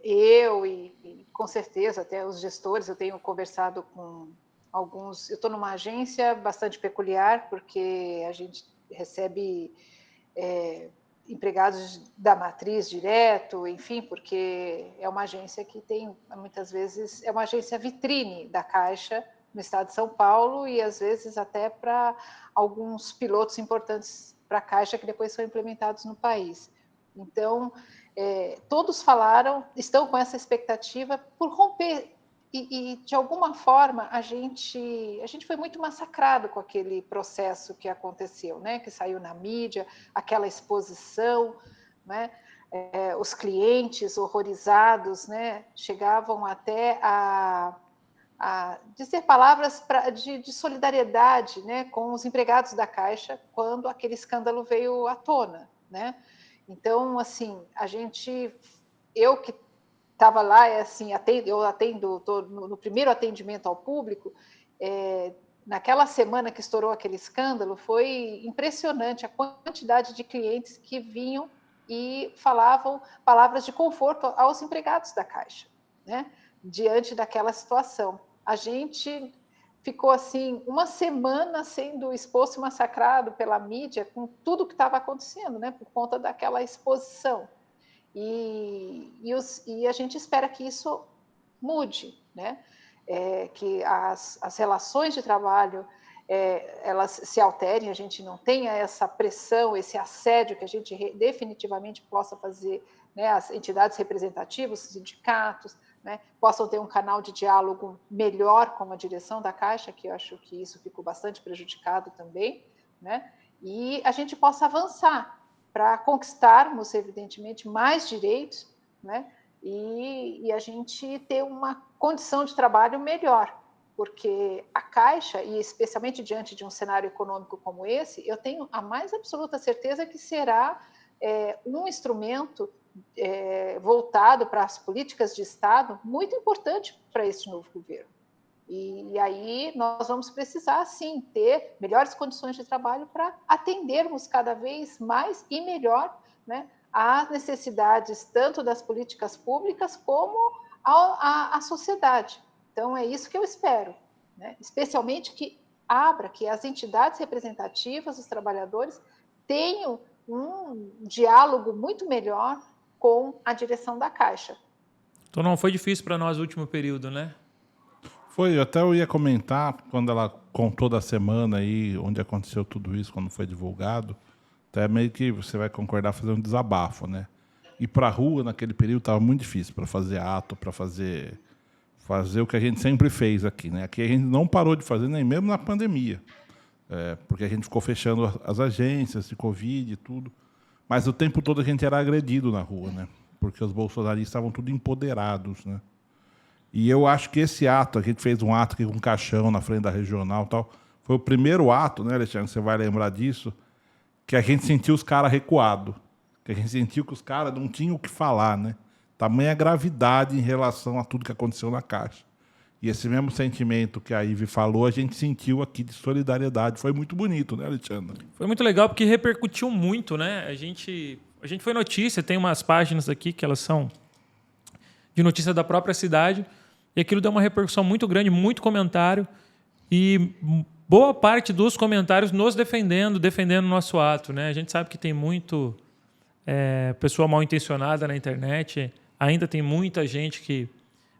Eu e com certeza até os gestores, eu tenho conversado com alguns. Eu estou numa agência bastante peculiar, porque a gente recebe empregados da matriz direto, enfim, porque é uma agência que tem, muitas vezes, é uma agência vitrine da Caixa no estado de São Paulo e, às vezes, até para alguns pilotos importantes para a Caixa que depois são implementados no país. Então, todos falaram, estão com essa expectativa por romper e de alguma forma, a gente foi muito massacrado com aquele processo que aconteceu, né? Que saiu na mídia, aquela exposição, né? Os clientes horrorizados, né? Chegavam até a dizer palavras de solidariedade, né? Com os empregados da Caixa quando aquele escândalo veio à tona, né? Então, assim, eu que estava lá, eu atendo, estou no primeiro atendimento ao público, naquela semana que estourou aquele escândalo, foi impressionante a quantidade de clientes que vinham e falavam palavras de conforto aos empregados da Caixa, né? Diante daquela situação. A gente ficou assim uma semana sendo exposto e massacrado pela mídia com tudo que estava acontecendo, né? Por conta daquela exposição. E a gente espera que isso mude, né? Que as relações de trabalho elas se alterem, a gente não tenha essa pressão, esse assédio, que a gente definitivamente possa fazer, né? As entidades representativas, os sindicatos, né? Possam ter um canal de diálogo melhor com a direção da Caixa, que eu acho que isso ficou bastante prejudicado também, né? E a gente possa avançar para conquistarmos, evidentemente, mais direitos, né? E a gente ter uma condição de trabalho melhor, porque a Caixa, e especialmente diante de um cenário econômico como esse, eu tenho a mais absoluta certeza que será um instrumento voltado para as políticas de Estado muito importante para este novo governo. E aí nós vamos precisar, sim, ter melhores condições de trabalho para atendermos cada vez mais e melhor, né, às necessidades tanto das políticas públicas como a sociedade. Então, é isso que eu espero. né? Especialmente que abra, que as entidades representativas, os trabalhadores, tenham um diálogo muito melhor com a direção da Caixa. Então não foi difícil para nós o último período, né? Foi, até eu ia comentar, quando ela contou da semana aí, onde aconteceu tudo isso, quando foi divulgado, até meio que você vai concordar fazer um desabafo, né? Ir para a rua naquele período estava muito difícil para fazer ato, para fazer o que a gente sempre fez aqui, né? Aqui a gente não parou de fazer, nem mesmo na pandemia, porque a gente ficou fechando as agências de Covid e tudo, mas o tempo todo a gente era agredido na rua, né? Porque os bolsonaristas estavam tudo empoderados, né? E eu acho que esse ato, a gente fez um ato aqui com um caixão na frente da regional e tal, foi o primeiro ato, né, Alexandre? Você vai lembrar disso, que a gente sentiu os caras recuados, que a gente sentiu que os caras não tinham o que falar, né? Tamanha gravidade em relação a tudo que aconteceu na Caixa. E esse mesmo sentimento que a Ivy falou, a gente sentiu aqui de solidariedade. Foi muito bonito, né, Alexandre? Foi muito legal porque repercutiu muito, né? A gente foi notícia, tem umas páginas aqui que elas são de notícia da própria cidade, e aquilo deu uma repercussão muito grande, muito comentário, e boa parte dos comentários nos defendendo o nosso ato, né? A gente sabe que tem muito pessoa mal intencionada na internet, ainda tem muita gente que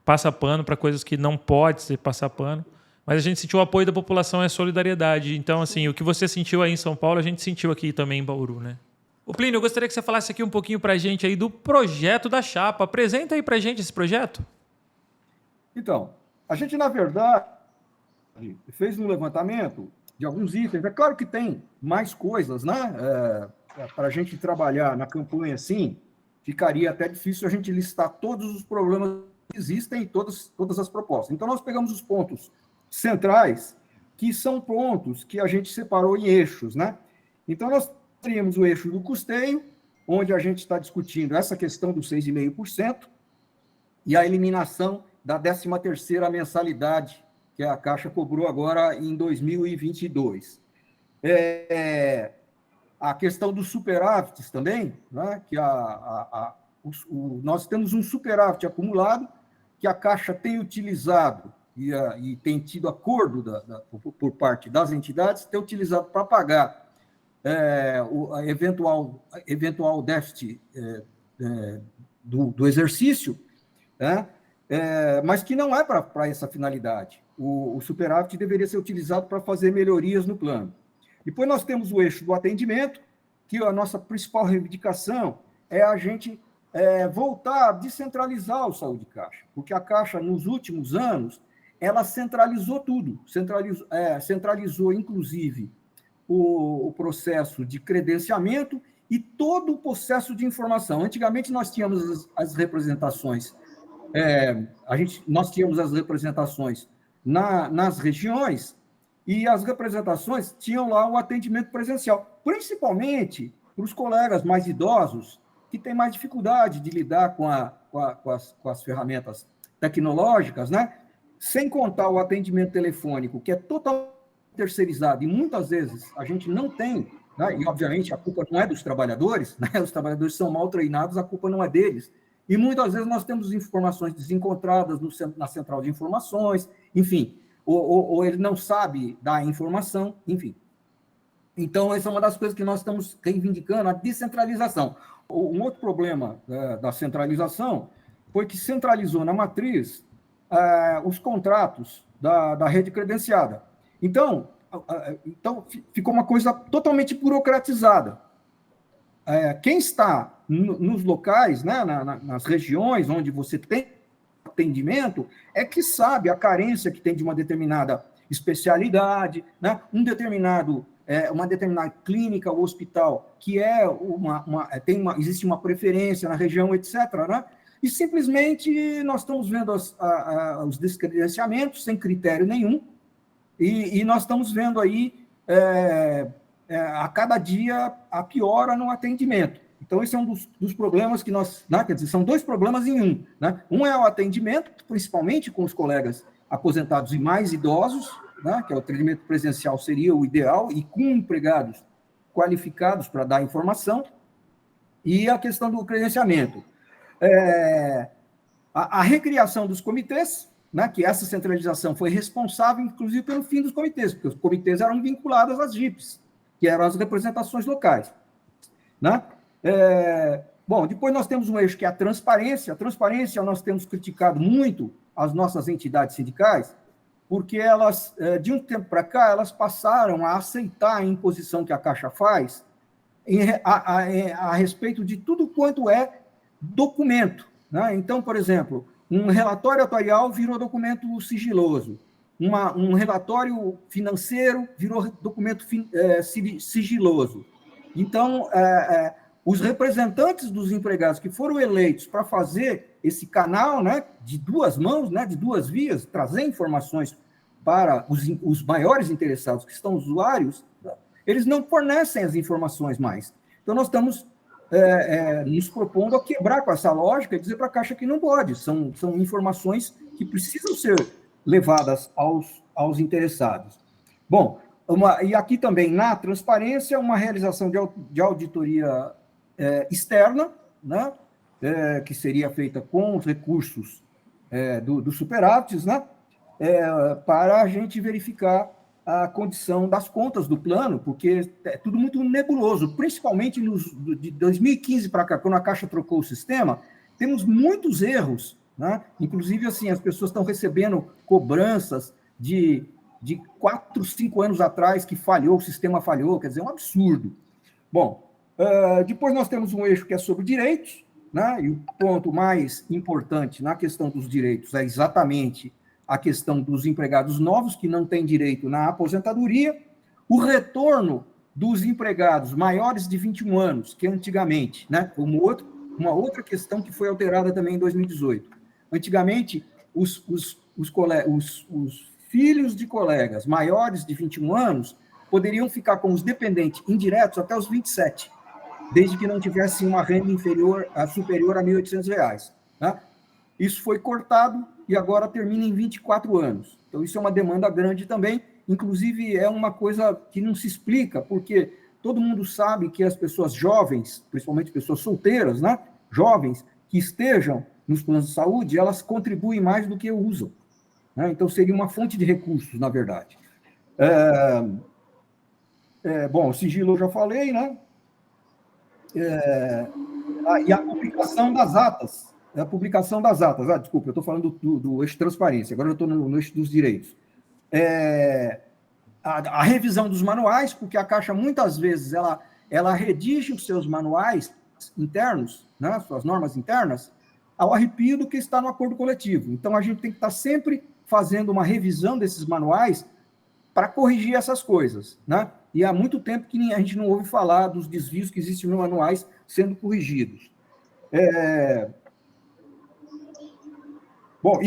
passa pano para coisas que não pode se passar pano, mas a gente sentiu o apoio da população e a solidariedade. Então, assim, o que você sentiu aí em São Paulo, a gente sentiu aqui também em Bauru, né? O Plínio, eu gostaria que você falasse aqui um pouquinho para a gente aí do projeto da chapa. Apresenta aí para a gente esse projeto. Então, a gente, na verdade, fez um levantamento de alguns itens. É claro que tem mais coisas, né? Para a gente trabalhar na campanha assim, ficaria até difícil a gente listar todos os problemas que existem e todas as propostas. Então, nós pegamos os pontos centrais, que são pontos que a gente separou em eixos, né? Então, nós teríamos o eixo do custeio, onde a gente está discutindo essa questão dos 6,5% e a eliminação da 13ª mensalidade que a Caixa cobrou agora em 2022. A questão dos superávites também, né? Que nós temos um superávit acumulado que a Caixa tem utilizado e tem tido acordo por parte das entidades, tem utilizado para pagar o eventual déficit do exercício, né? Mas que não é para essa finalidade. O superávit deveria ser utilizado para fazer melhorias no plano. Depois nós temos o eixo do atendimento, que a nossa principal reivindicação é a gente voltar a descentralizar o Saúde Caixa, porque a Caixa, nos últimos anos, ela centralizou tudo, centralizou, inclusive, o processo de credenciamento e todo o processo de informação. Antigamente, nós tínhamos as representações, nós tínhamos as representações nas regiões, e as representações tinham lá o atendimento presencial, principalmente para os colegas mais idosos, que têm mais dificuldade de lidar com as ferramentas tecnológicas, né? Sem contar o atendimento telefônico, que é totalmente terceirizado, e muitas vezes a gente não tem, né? E obviamente a culpa não é dos trabalhadores, né? Os trabalhadores são mal treinados, a culpa não é deles. E muitas vezes nós temos informações desencontradas na central de informações, enfim, ou ele não sabe dar a informação, enfim. Então, essa é uma das coisas que nós estamos reivindicando, a descentralização. Um outro problema da centralização foi que centralizou na matriz os contratos da rede credenciada. Então, ficou uma coisa totalmente burocratizada. Quem está nos locais, né, nas regiões onde você tem atendimento, é que sabe a carência que tem de uma determinada especialidade, né, uma determinada clínica ou hospital que existe uma preferência na região, etc., né? E simplesmente nós estamos vendo os descredenciamentos sem critério nenhum, e nós estamos vendo aí a cada dia a piora no atendimento. Então, esse é um dos problemas que nós... Né, quer dizer, são dois problemas em um. Né? Um é o atendimento, principalmente com os colegas aposentados e mais idosos, né, que o atendimento presencial seria o ideal, e com empregados qualificados para dar informação, e a questão do credenciamento. A recriação dos comitês, né, que essa centralização foi responsável, inclusive, pelo fim dos comitês, porque os comitês eram vinculados às JIPs, que eram as representações locais. Né? Bom, depois nós temos um eixo que é a transparência. A transparência, nós temos criticado muito as nossas entidades sindicais, porque elas, de um tempo para cá, elas passaram a aceitar a imposição que a Caixa faz a respeito de tudo quanto é documento. Né? Então, por exemplo, um relatório atuarial virou documento sigiloso, um relatório financeiro virou documento sigiloso. Então, os representantes dos empregados que foram eleitos para fazer esse canal, né, de duas mãos, né, de duas vias, trazer informações para os maiores interessados, que estão usuários, eles não fornecem as informações mais. Então, nós estamos nos propondo a quebrar com essa lógica e dizer para a Caixa que não pode. São informações que precisam ser levadas aos interessados. Bom, e aqui também, na transparência, uma realização de auditoria externa, né, que seria feita com os recursos do superávites, né, para a gente verificar a condição das contas do plano, porque é tudo muito nebuloso, principalmente de 2015 para cá, quando a Caixa trocou o sistema, temos muitos erros, né? Inclusive, assim, as pessoas estão recebendo cobranças de 4, 5 anos atrás que falhou, o sistema falhou, quer dizer, é um absurdo. Bom, depois nós temos um eixo que é sobre direitos, né? E o ponto mais importante na questão dos direitos é exatamente a questão dos empregados novos que não têm direito na aposentadoria, o retorno dos empregados maiores de 21 anos, que antigamente, né, uma outra questão que foi alterada também em 2018. Antigamente, os filhos de colegas maiores de 21 anos poderiam ficar com os dependentes indiretos até os 27, desde que não tivessem uma renda superior a R$ 1.800. Né? Isso foi cortado e agora termina em 24 anos. Então, isso é uma demanda grande também. Inclusive, é uma coisa que não se explica, porque todo mundo sabe que as pessoas jovens, principalmente pessoas solteiras, né, jovens, que estejam nos planos de saúde, elas contribuem mais do que usam. Né? Então, seria uma fonte de recursos, na verdade. Bom, o sigilo eu já falei, né? E a publicação das atas. A publicação das atas. Desculpa, eu estou falando do eixo de transparência, agora eu estou no eixo dos direitos. A revisão dos manuais, porque a Caixa, muitas vezes, ela redige os seus manuais internos, né, suas normas internas, ao arrepio do que está no acordo coletivo. Então, a gente tem que estar sempre fazendo uma revisão desses manuais para corrigir essas coisas. Né? E há muito tempo que a gente não ouve falar dos desvios que existem nos manuais sendo corrigidos. Bom,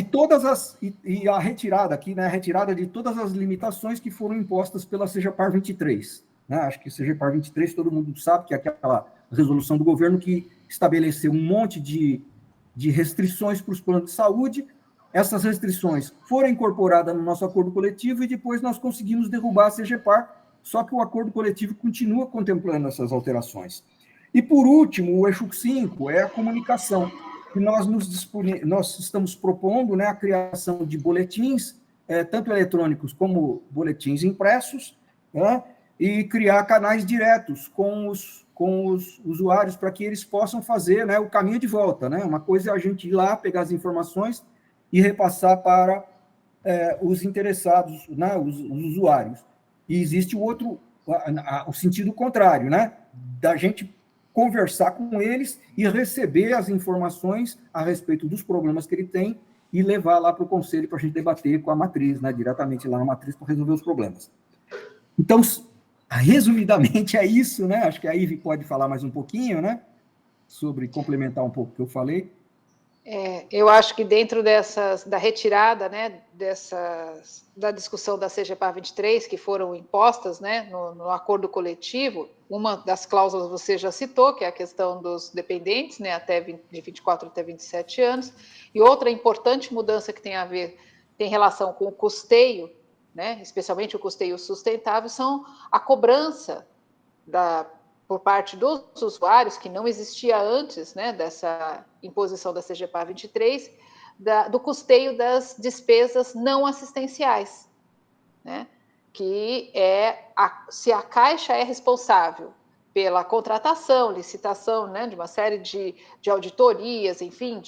e a retirada aqui, né, a retirada de todas as limitações que foram impostas pela CGPAR 23. Né? Acho que a CGPAR 23, todo mundo sabe que é aquela resolução do governo que estabeleceu um monte de restrições para os planos de saúde. Essas restrições foram incorporadas no nosso acordo coletivo e depois nós conseguimos derrubar a CGPAR, só que o acordo coletivo continua contemplando essas alterações. E, por último, o eixo 5 é a comunicação. E nós estamos propondo, né, a criação de boletins, tanto eletrônicos como boletins impressos, né, e criar canais diretos com os usuários para que eles possam fazer, né, o caminho de volta. Né? Uma coisa é a gente ir lá, pegar as informações e repassar para os interessados, né, os usuários. E existe o sentido contrário, né, da gente conversar com eles e receber as informações a respeito dos problemas que ele tem e levar lá para o conselho para a gente debater com a matriz, né, diretamente lá na matriz para resolver os problemas. Então, resumidamente, é isso, né? Acho que a Ivy pode falar mais um pouquinho, né? Sobre complementar um pouco o que eu falei. Eu acho que dentro da retirada, né, da discussão da CGPAR 23, que foram impostas, né, no acordo coletivo, uma das cláusulas você já citou, que é a questão dos dependentes, né, de 24 até 27 anos, e outra importante mudança que tem relação com o custeio, né, especialmente o custeio sustentável, são a cobrança por parte dos usuários, que não existia antes, né, dessa imposição da CGPAR 23, do custeio das despesas não assistenciais, né? Que se a Caixa é responsável pela contratação, licitação, né, de uma série de auditorias, enfim,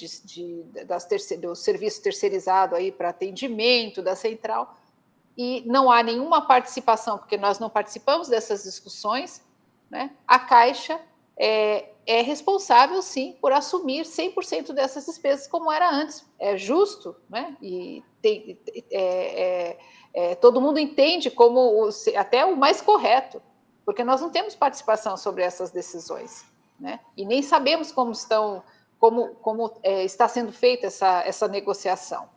do serviço terceirizado aí para atendimento da central, e não há nenhuma participação, porque nós não participamos dessas discussões, né, a Caixa é responsável, sim, por assumir 100% dessas despesas, como era antes. É justo, né? E todo mundo entende como até o mais correto, porque nós não temos participação sobre essas decisões, né? E nem sabemos como está sendo feita essa negociação.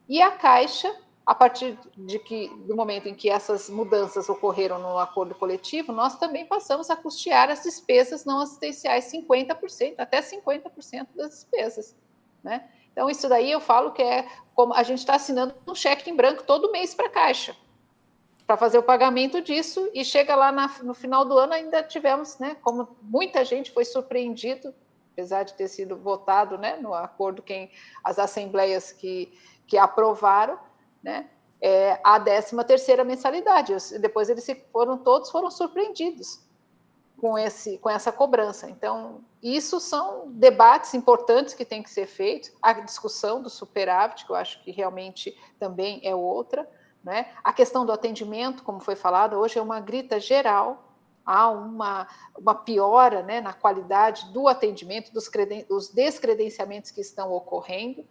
E a Caixa, a partir do momento em que essas mudanças ocorreram no acordo coletivo, nós também passamos a custear as despesas não assistenciais 50%, até 50% das despesas, né? Então, isso daí eu falo que é como a gente está assinando um cheque em branco todo mês para a Caixa, para fazer o pagamento disso, e chega lá no final do ano, ainda tivemos, né, como muita gente foi surpreendido, apesar de ter sido votado, né, no acordo, as assembleias que aprovaram, né, a 13ª mensalidade. Depois todos foram surpreendidos com essa cobrança. Então, isso são debates importantes que têm que ser feitos. A discussão do superávit, que eu acho que realmente também é outra, né? A questão do atendimento, como foi falado, hoje é uma grita geral, há uma piora, né, na qualidade do atendimento, dos descredenciamentos que estão ocorrendo,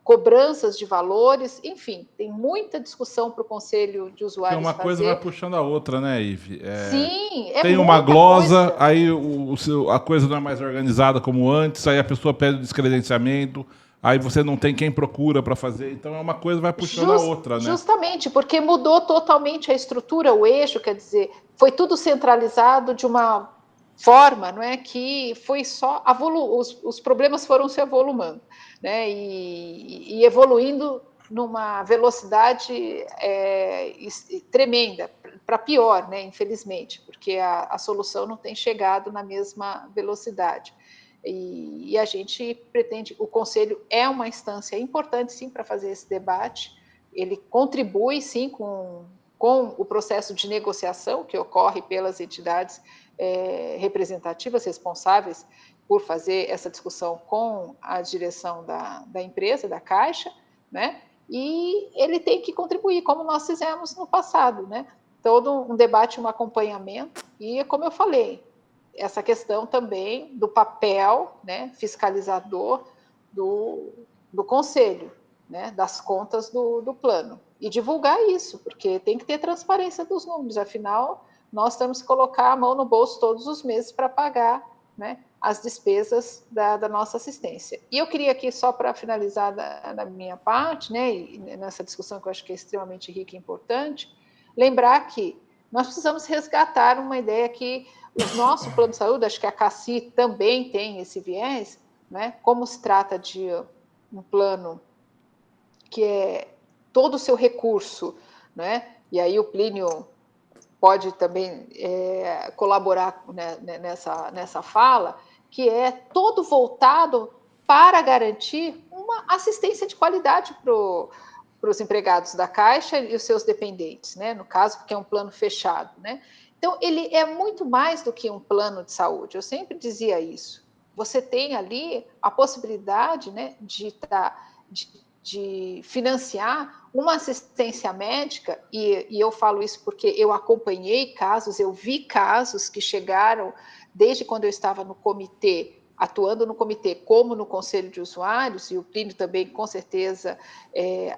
cobranças de valores, enfim, tem muita discussão para o Conselho de Usuários Porque uma coisa fazer. vai puxando a outra, né, Ive? Sim, tem uma glosa, coisa. aí a coisa não é mais organizada como antes, aí a pessoa pede o descredenciamento, aí você não tem quem procura para fazer, então uma coisa vai puxando a outra, né? Justamente, porque mudou totalmente a estrutura, o eixo, quer dizer, foi tudo centralizado de uma forma, não é, que foi só os problemas foram se avolumando, né, e evoluindo numa velocidade tremenda, para pior, né, infelizmente, porque a solução não tem chegado na mesma velocidade. E a gente pretende, o Conselho é uma instância importante, sim, para fazer esse debate, ele contribui, sim, com o processo de negociação que ocorre pelas entidades representativas responsáveis por fazer essa discussão com a direção da empresa, da Caixa, né? E ele tem que contribuir, como nós fizemos no passado, né? Todo um debate, um acompanhamento, e como eu falei, essa questão também do papel, né, fiscalizador do Conselho, né, das contas do plano, e divulgar isso, porque tem que ter transparência dos números, afinal, nós temos que colocar a mão no bolso todos os meses para pagar, né, as despesas da nossa assistência. E eu queria aqui, só para finalizar da minha parte, né, e nessa discussão que eu acho que é extremamente rica e importante, lembrar que nós precisamos resgatar uma ideia que o nosso plano de saúde, acho que a CACI também tem esse viés, né? Como se trata de um plano que é todo o seu recurso, né? E aí o Plínio pode também colaborar, né, nessa fala, que é todo voltado para garantir uma assistência de qualidade para os empregados da Caixa e os seus dependentes, né? No caso, porque é um plano fechado, né? Então, ele é muito mais do que um plano de saúde. Eu sempre dizia isso. Você tem ali a possibilidade, né, de financiar uma assistência médica, e eu falo isso porque eu acompanhei casos, eu vi casos que chegaram desde quando eu estava no comitê, atuando no comitê, como no Conselho de Usuários, e o Plínio também, com certeza,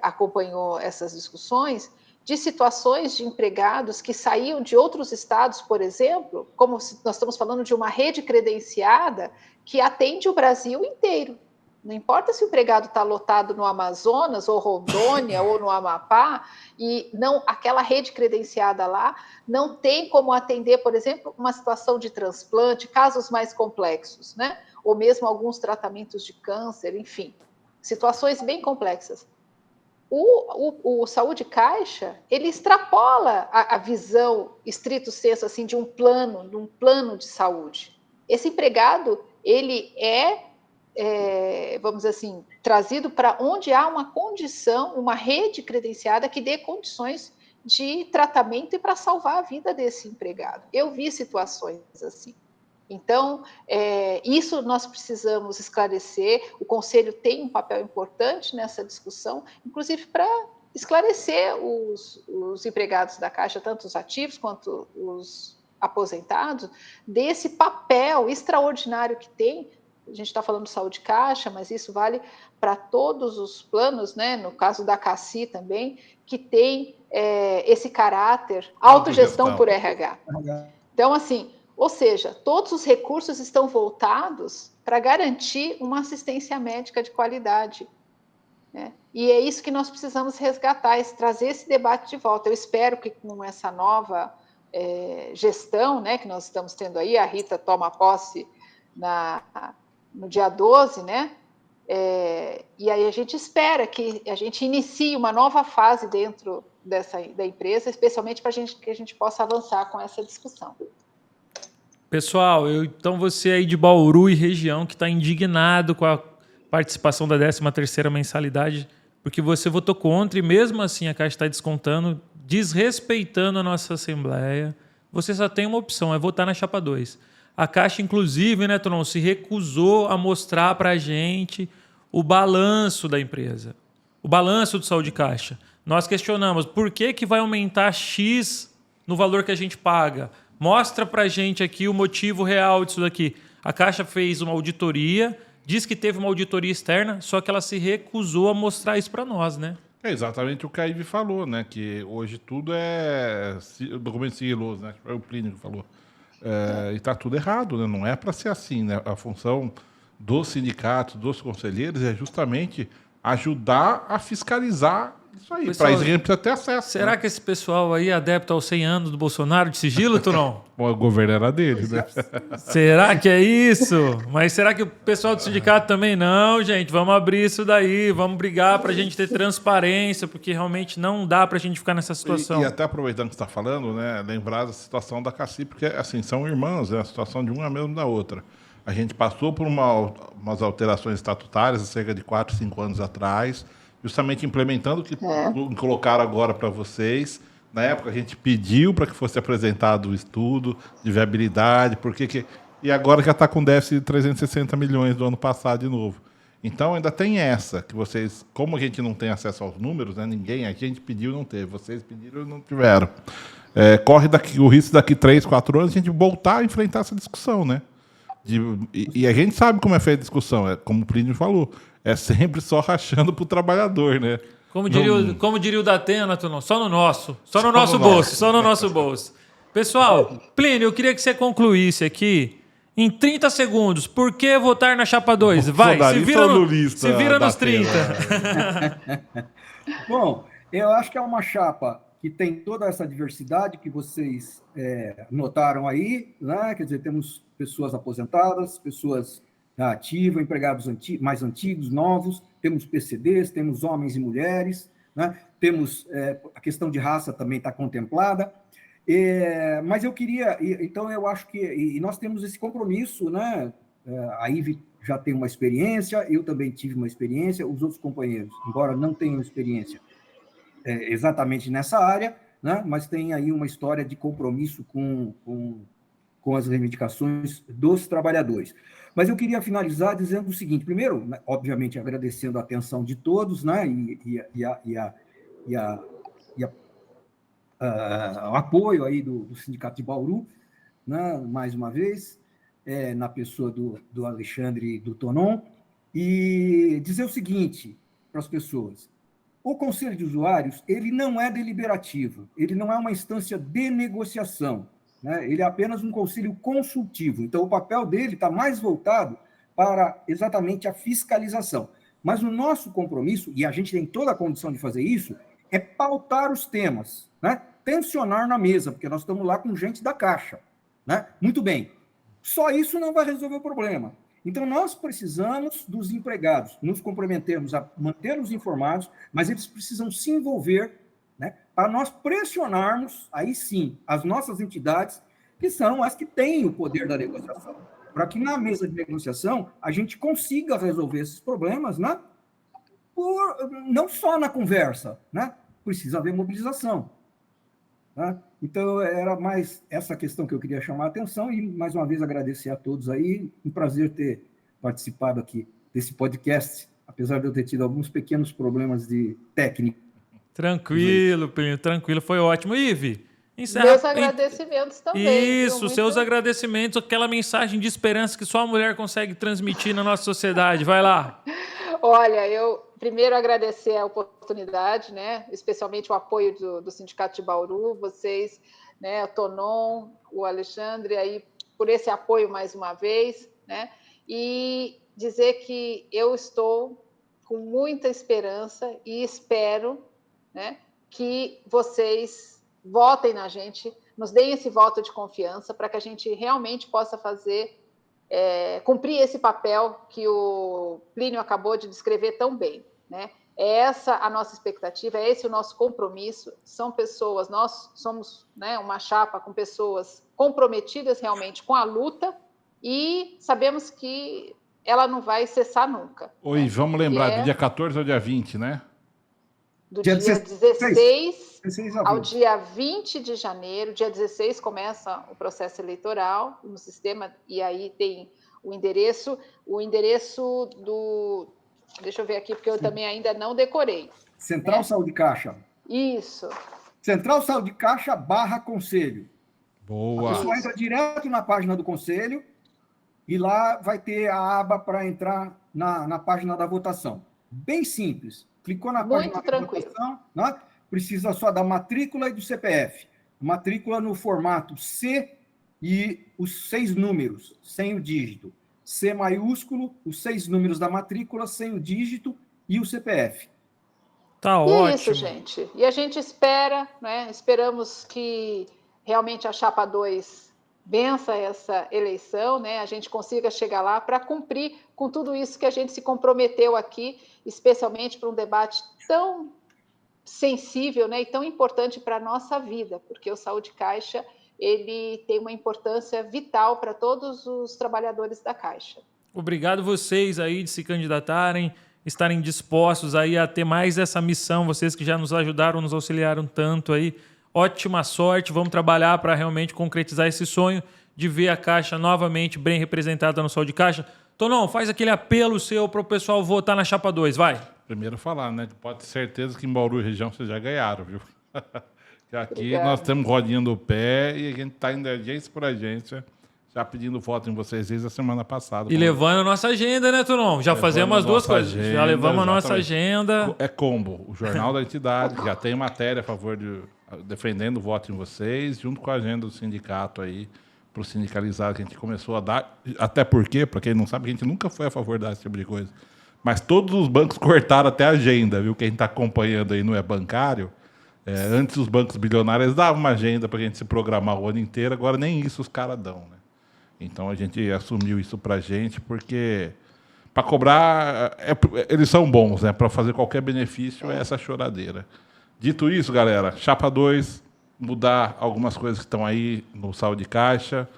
acompanhou essas discussões, de situações de empregados que saíam de outros estados, por exemplo, como nós estamos falando de uma rede credenciada que atende o Brasil inteiro. Não importa se o empregado está lotado no Amazonas, ou Rondônia, ou no Amapá, e não, aquela rede credenciada lá não tem como atender, por exemplo, uma situação de transplante, casos mais complexos, né? Ou mesmo alguns tratamentos de câncer, enfim, situações bem complexas. O Saúde Caixa, ele extrapola a visão estrito sensu assim, de um plano de saúde. Esse empregado, ele vamos dizer assim, trazido para onde há uma condição, uma rede credenciada que dê condições de tratamento e para salvar a vida desse empregado. Eu vi situações assim. Então, isso nós precisamos esclarecer. O Conselho tem um papel importante nessa discussão, inclusive para esclarecer os empregados da Caixa, tanto os ativos quanto os aposentados, desse papel extraordinário que tem. A gente está falando de saúde caixa, mas isso vale para todos os planos, né? No caso da CACI também, que tem esse caráter, autogestão por RH. Então, assim, ou seja, todos os recursos estão voltados para garantir uma assistência médica de qualidade, né? E é isso que nós precisamos resgatar, trazer esse debate de volta. Eu espero que com essa nova gestão, né, que nós estamos tendo aí, a Rita toma posse no dia 12, né? E aí a gente espera que a gente inicie uma nova fase dentro da empresa, especialmente para que a gente possa avançar com essa discussão. Pessoal, então você aí de Bauru e região que está indignado com a participação da 13ª mensalidade, porque você votou contra e mesmo assim a Caixa está descontando, desrespeitando a nossa Assembleia, você só tem uma opção, é votar na chapa 2. A Caixa, inclusive, né, Tonon, se recusou a mostrar para a gente o balanço da empresa, o balanço do Saúde Caixa. Nós questionamos por que vai aumentar X no valor que a gente paga. Mostra para a gente aqui o motivo real disso daqui. A Caixa fez uma auditoria, diz que teve uma auditoria externa, só que ela se recusou a mostrar isso para nós, né? É exatamente o que a Ivy falou, né? Que hoje tudo é documento sigiloso, né? É o Plínio que falou. E está tudo errado, né? Não é para ser assim, né? A função dos sindicatos, dos conselheiros é justamente ajudar a fiscalizar isso aí. Para isso a gente precisa ter acesso. Será que esse pessoal aí é adepto aos 100 anos do Bolsonaro de sigilo, Tonon? Bom, o governo era dele, né? Será que é isso? Mas será que o pessoal do sindicato também não, gente? Vamos abrir isso daí, vamos brigar para a gente ter transparência, porque realmente não dá para a gente ficar nessa situação. E até aproveitando que você está falando, né, lembrar da situação da CACI, porque assim, são irmãs, né, a situação de uma é a mesma da outra. A gente passou por umas alterações estatutárias há cerca de 4, 5 anos atrás, justamente implementando o que colocaram agora para vocês. Na época, a gente pediu para que fosse apresentado o estudo de viabilidade, e agora já está com déficit de 360 milhões do ano passado de novo. Então, ainda tem essa, que vocês, como a gente não tem acesso aos números, né, a gente pediu e não teve, vocês pediram e não tiveram. Corre o risco daqui 3, 4 anos a gente voltar a enfrentar essa discussão, né? E a gente sabe como é feita a discussão, como o Plínio falou, é sempre só rachando para o trabalhador, né? Como diria o Datena, Tonon, só no nosso bolso. Pessoal, Plínio, eu queria que você concluísse aqui, em 30 segundos, por que votar na chapa 2? Vai, se vira nos 30. Bom, eu acho que é uma chapa que tem toda essa diversidade que vocês notaram aí, né? Quer dizer, temos pessoas aposentadas, pessoas ativas, empregados mais antigos, novos, temos PCDs, temos homens e mulheres, né? Temos a questão de raça também está contemplada, mas eu queria, então eu acho que nós temos esse compromisso, né? A Ivy já tem uma experiência, eu também tive uma experiência, os outros companheiros, embora não tenham experiência exatamente nessa área, né? Mas tem aí uma história de compromisso com as reivindicações dos trabalhadores. Mas eu queria finalizar dizendo o seguinte: primeiro, né, obviamente, agradecendo a atenção de todos, né, o apoio aí do Sindicato de Bauru, né, mais uma vez, na pessoa do Alexandre e do Tonon, e dizer o seguinte para as pessoas: o Conselho de Usuários ele não é deliberativo, ele não é uma instância de negociação, né? Ele é apenas um conselho consultivo. Então, o papel dele está mais voltado para exatamente a fiscalização. Mas o nosso compromisso, e a gente tem toda a condição de fazer isso, é pautar os temas, né? Tensionar na mesa, porque nós estamos lá com gente da Caixa, né? Muito bem. Só isso não vai resolver o problema. Então, nós precisamos dos empregados, nos comprometemos a mantê-los informados, mas eles precisam se envolver, né, para nós pressionarmos, aí sim, as nossas entidades, que são as que têm o poder da negociação, para que na mesa de negociação a gente consiga resolver esses problemas, né? Não só na conversa, né? Precisa haver mobilização. Né? Então, era mais essa questão que eu queria chamar a atenção e, mais uma vez, agradecer a todos aí. Um prazer ter participado aqui desse podcast, apesar de eu ter tido alguns pequenos problemas de técnica. Tranquilo, Plínio, tranquilo. Foi ótimo. Ive, encerra. Meus agradecimentos também. Isso, muito... seus agradecimentos, aquela mensagem de esperança que só a mulher consegue transmitir na nossa sociedade. Vai lá. Olha, eu primeiro agradecer a oportunidade, né? Especialmente o apoio do Sindicato de Bauru, vocês, né? O Tonon, o Alexandre, aí, por esse apoio mais uma vez, né? E dizer que eu estou com muita esperança e espero, né, que vocês votem na gente, nos deem esse voto de confiança para que a gente realmente possa fazer, cumprir esse papel que o Plínio acabou de descrever tão bem, né? É essa a nossa expectativa, é esse o nosso compromisso. São pessoas, nós somos, né, uma chapa com pessoas comprometidas realmente com a luta e sabemos que ela não vai cessar nunca. Oi, né? Vamos lembrar, do dia 14 ao dia 20, né? Do dia 16 ao dia 20 de janeiro. Dia 16 começa o processo eleitoral no sistema, e aí tem o endereço do... Deixa eu ver aqui, porque eu também ainda não decorei. Central Saúde Caixa. Isso. Central Saúde Caixa /conselho. Boa. A pessoa entra direto na página do conselho e lá vai ter a aba para entrar na página da votação. Bem simples. Clicou na página da votação, né? Precisa só da matrícula e do CPF. Matrícula no formato C e os 6 números, sem o dígito. C maiúsculo, os 6 números da matrícula, sem o dígito e o CPF. Tá ótimo. É isso, gente. E a gente espera, né? Esperamos que realmente a Chapa 2 vença essa eleição, né? A gente consiga chegar lá para cumprir com tudo isso que a gente se comprometeu aqui, especialmente para um debate tão sensível, né? E tão importante para a nossa vida, porque o Saúde Caixa ele tem uma importância vital para todos os trabalhadores da Caixa. Obrigado vocês aí de se candidatarem, estarem dispostos aí a ter mais essa missão, vocês que já nos ajudaram, nos auxiliaram tanto aí. Ótima sorte, vamos trabalhar para realmente concretizar esse sonho de ver a Caixa novamente bem representada no Saúde Caixa. Tonon, faz aquele apelo seu para o pessoal votar na Chapa 2, vai. Primeiro falar, né? Pode ter certeza que em Bauru e região vocês já ganharam, viu? Aqui Obrigada. Nós temos rodinha do pé e a gente está indo agência por agência, já pedindo voto em vocês desde a semana passada. E levando a nossa agenda, né, Tonon? Já fazemos as duas coisas. Agenda, já levamos a nossa exatamente. agenda. É combo. O Jornal da Entidade já tem matéria a favor de defendendo o voto em vocês, junto com a agenda do sindicato aí, para o sindicalizado que a gente começou a dar. Até porque, para quem não sabe, a gente nunca foi a favor desse tipo de coisa. Mas todos os bancos cortaram até a agenda, viu? Quem está acompanhando aí não é bancário. Antes os bancos bilionários davam uma agenda para a gente se programar o ano inteiro, agora nem isso os caras dão, né? Então a gente assumiu isso para a gente, porque para cobrar, eles são bons, né? Para fazer qualquer benefício é essa choradeira. Dito isso, galera, Chapa 2, mudar algumas coisas que estão aí no Saúde Caixa,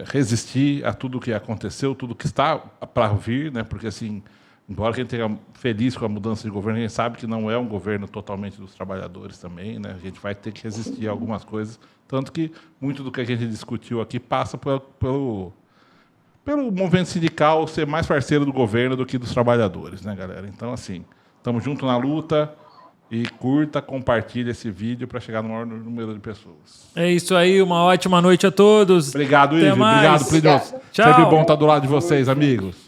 resistir a tudo que aconteceu, tudo que está para vir, né? Porque assim, embora a gente esteja feliz com a mudança de governo, a gente sabe que não é um governo totalmente dos trabalhadores também, né? A gente vai ter que resistir a algumas coisas, tanto que muito do que a gente discutiu aqui passa pelo movimento sindical ser mais parceiro do governo do que dos trabalhadores, né, galera? Então, assim, estamos juntos na luta e curta, compartilha esse vídeo para chegar no maior número de pessoas. É isso aí, uma ótima noite a todos. Obrigado, Até Ive. mais. Obrigado, Plínio. Tchau. Sempre bom estar do lado de vocês, amigos.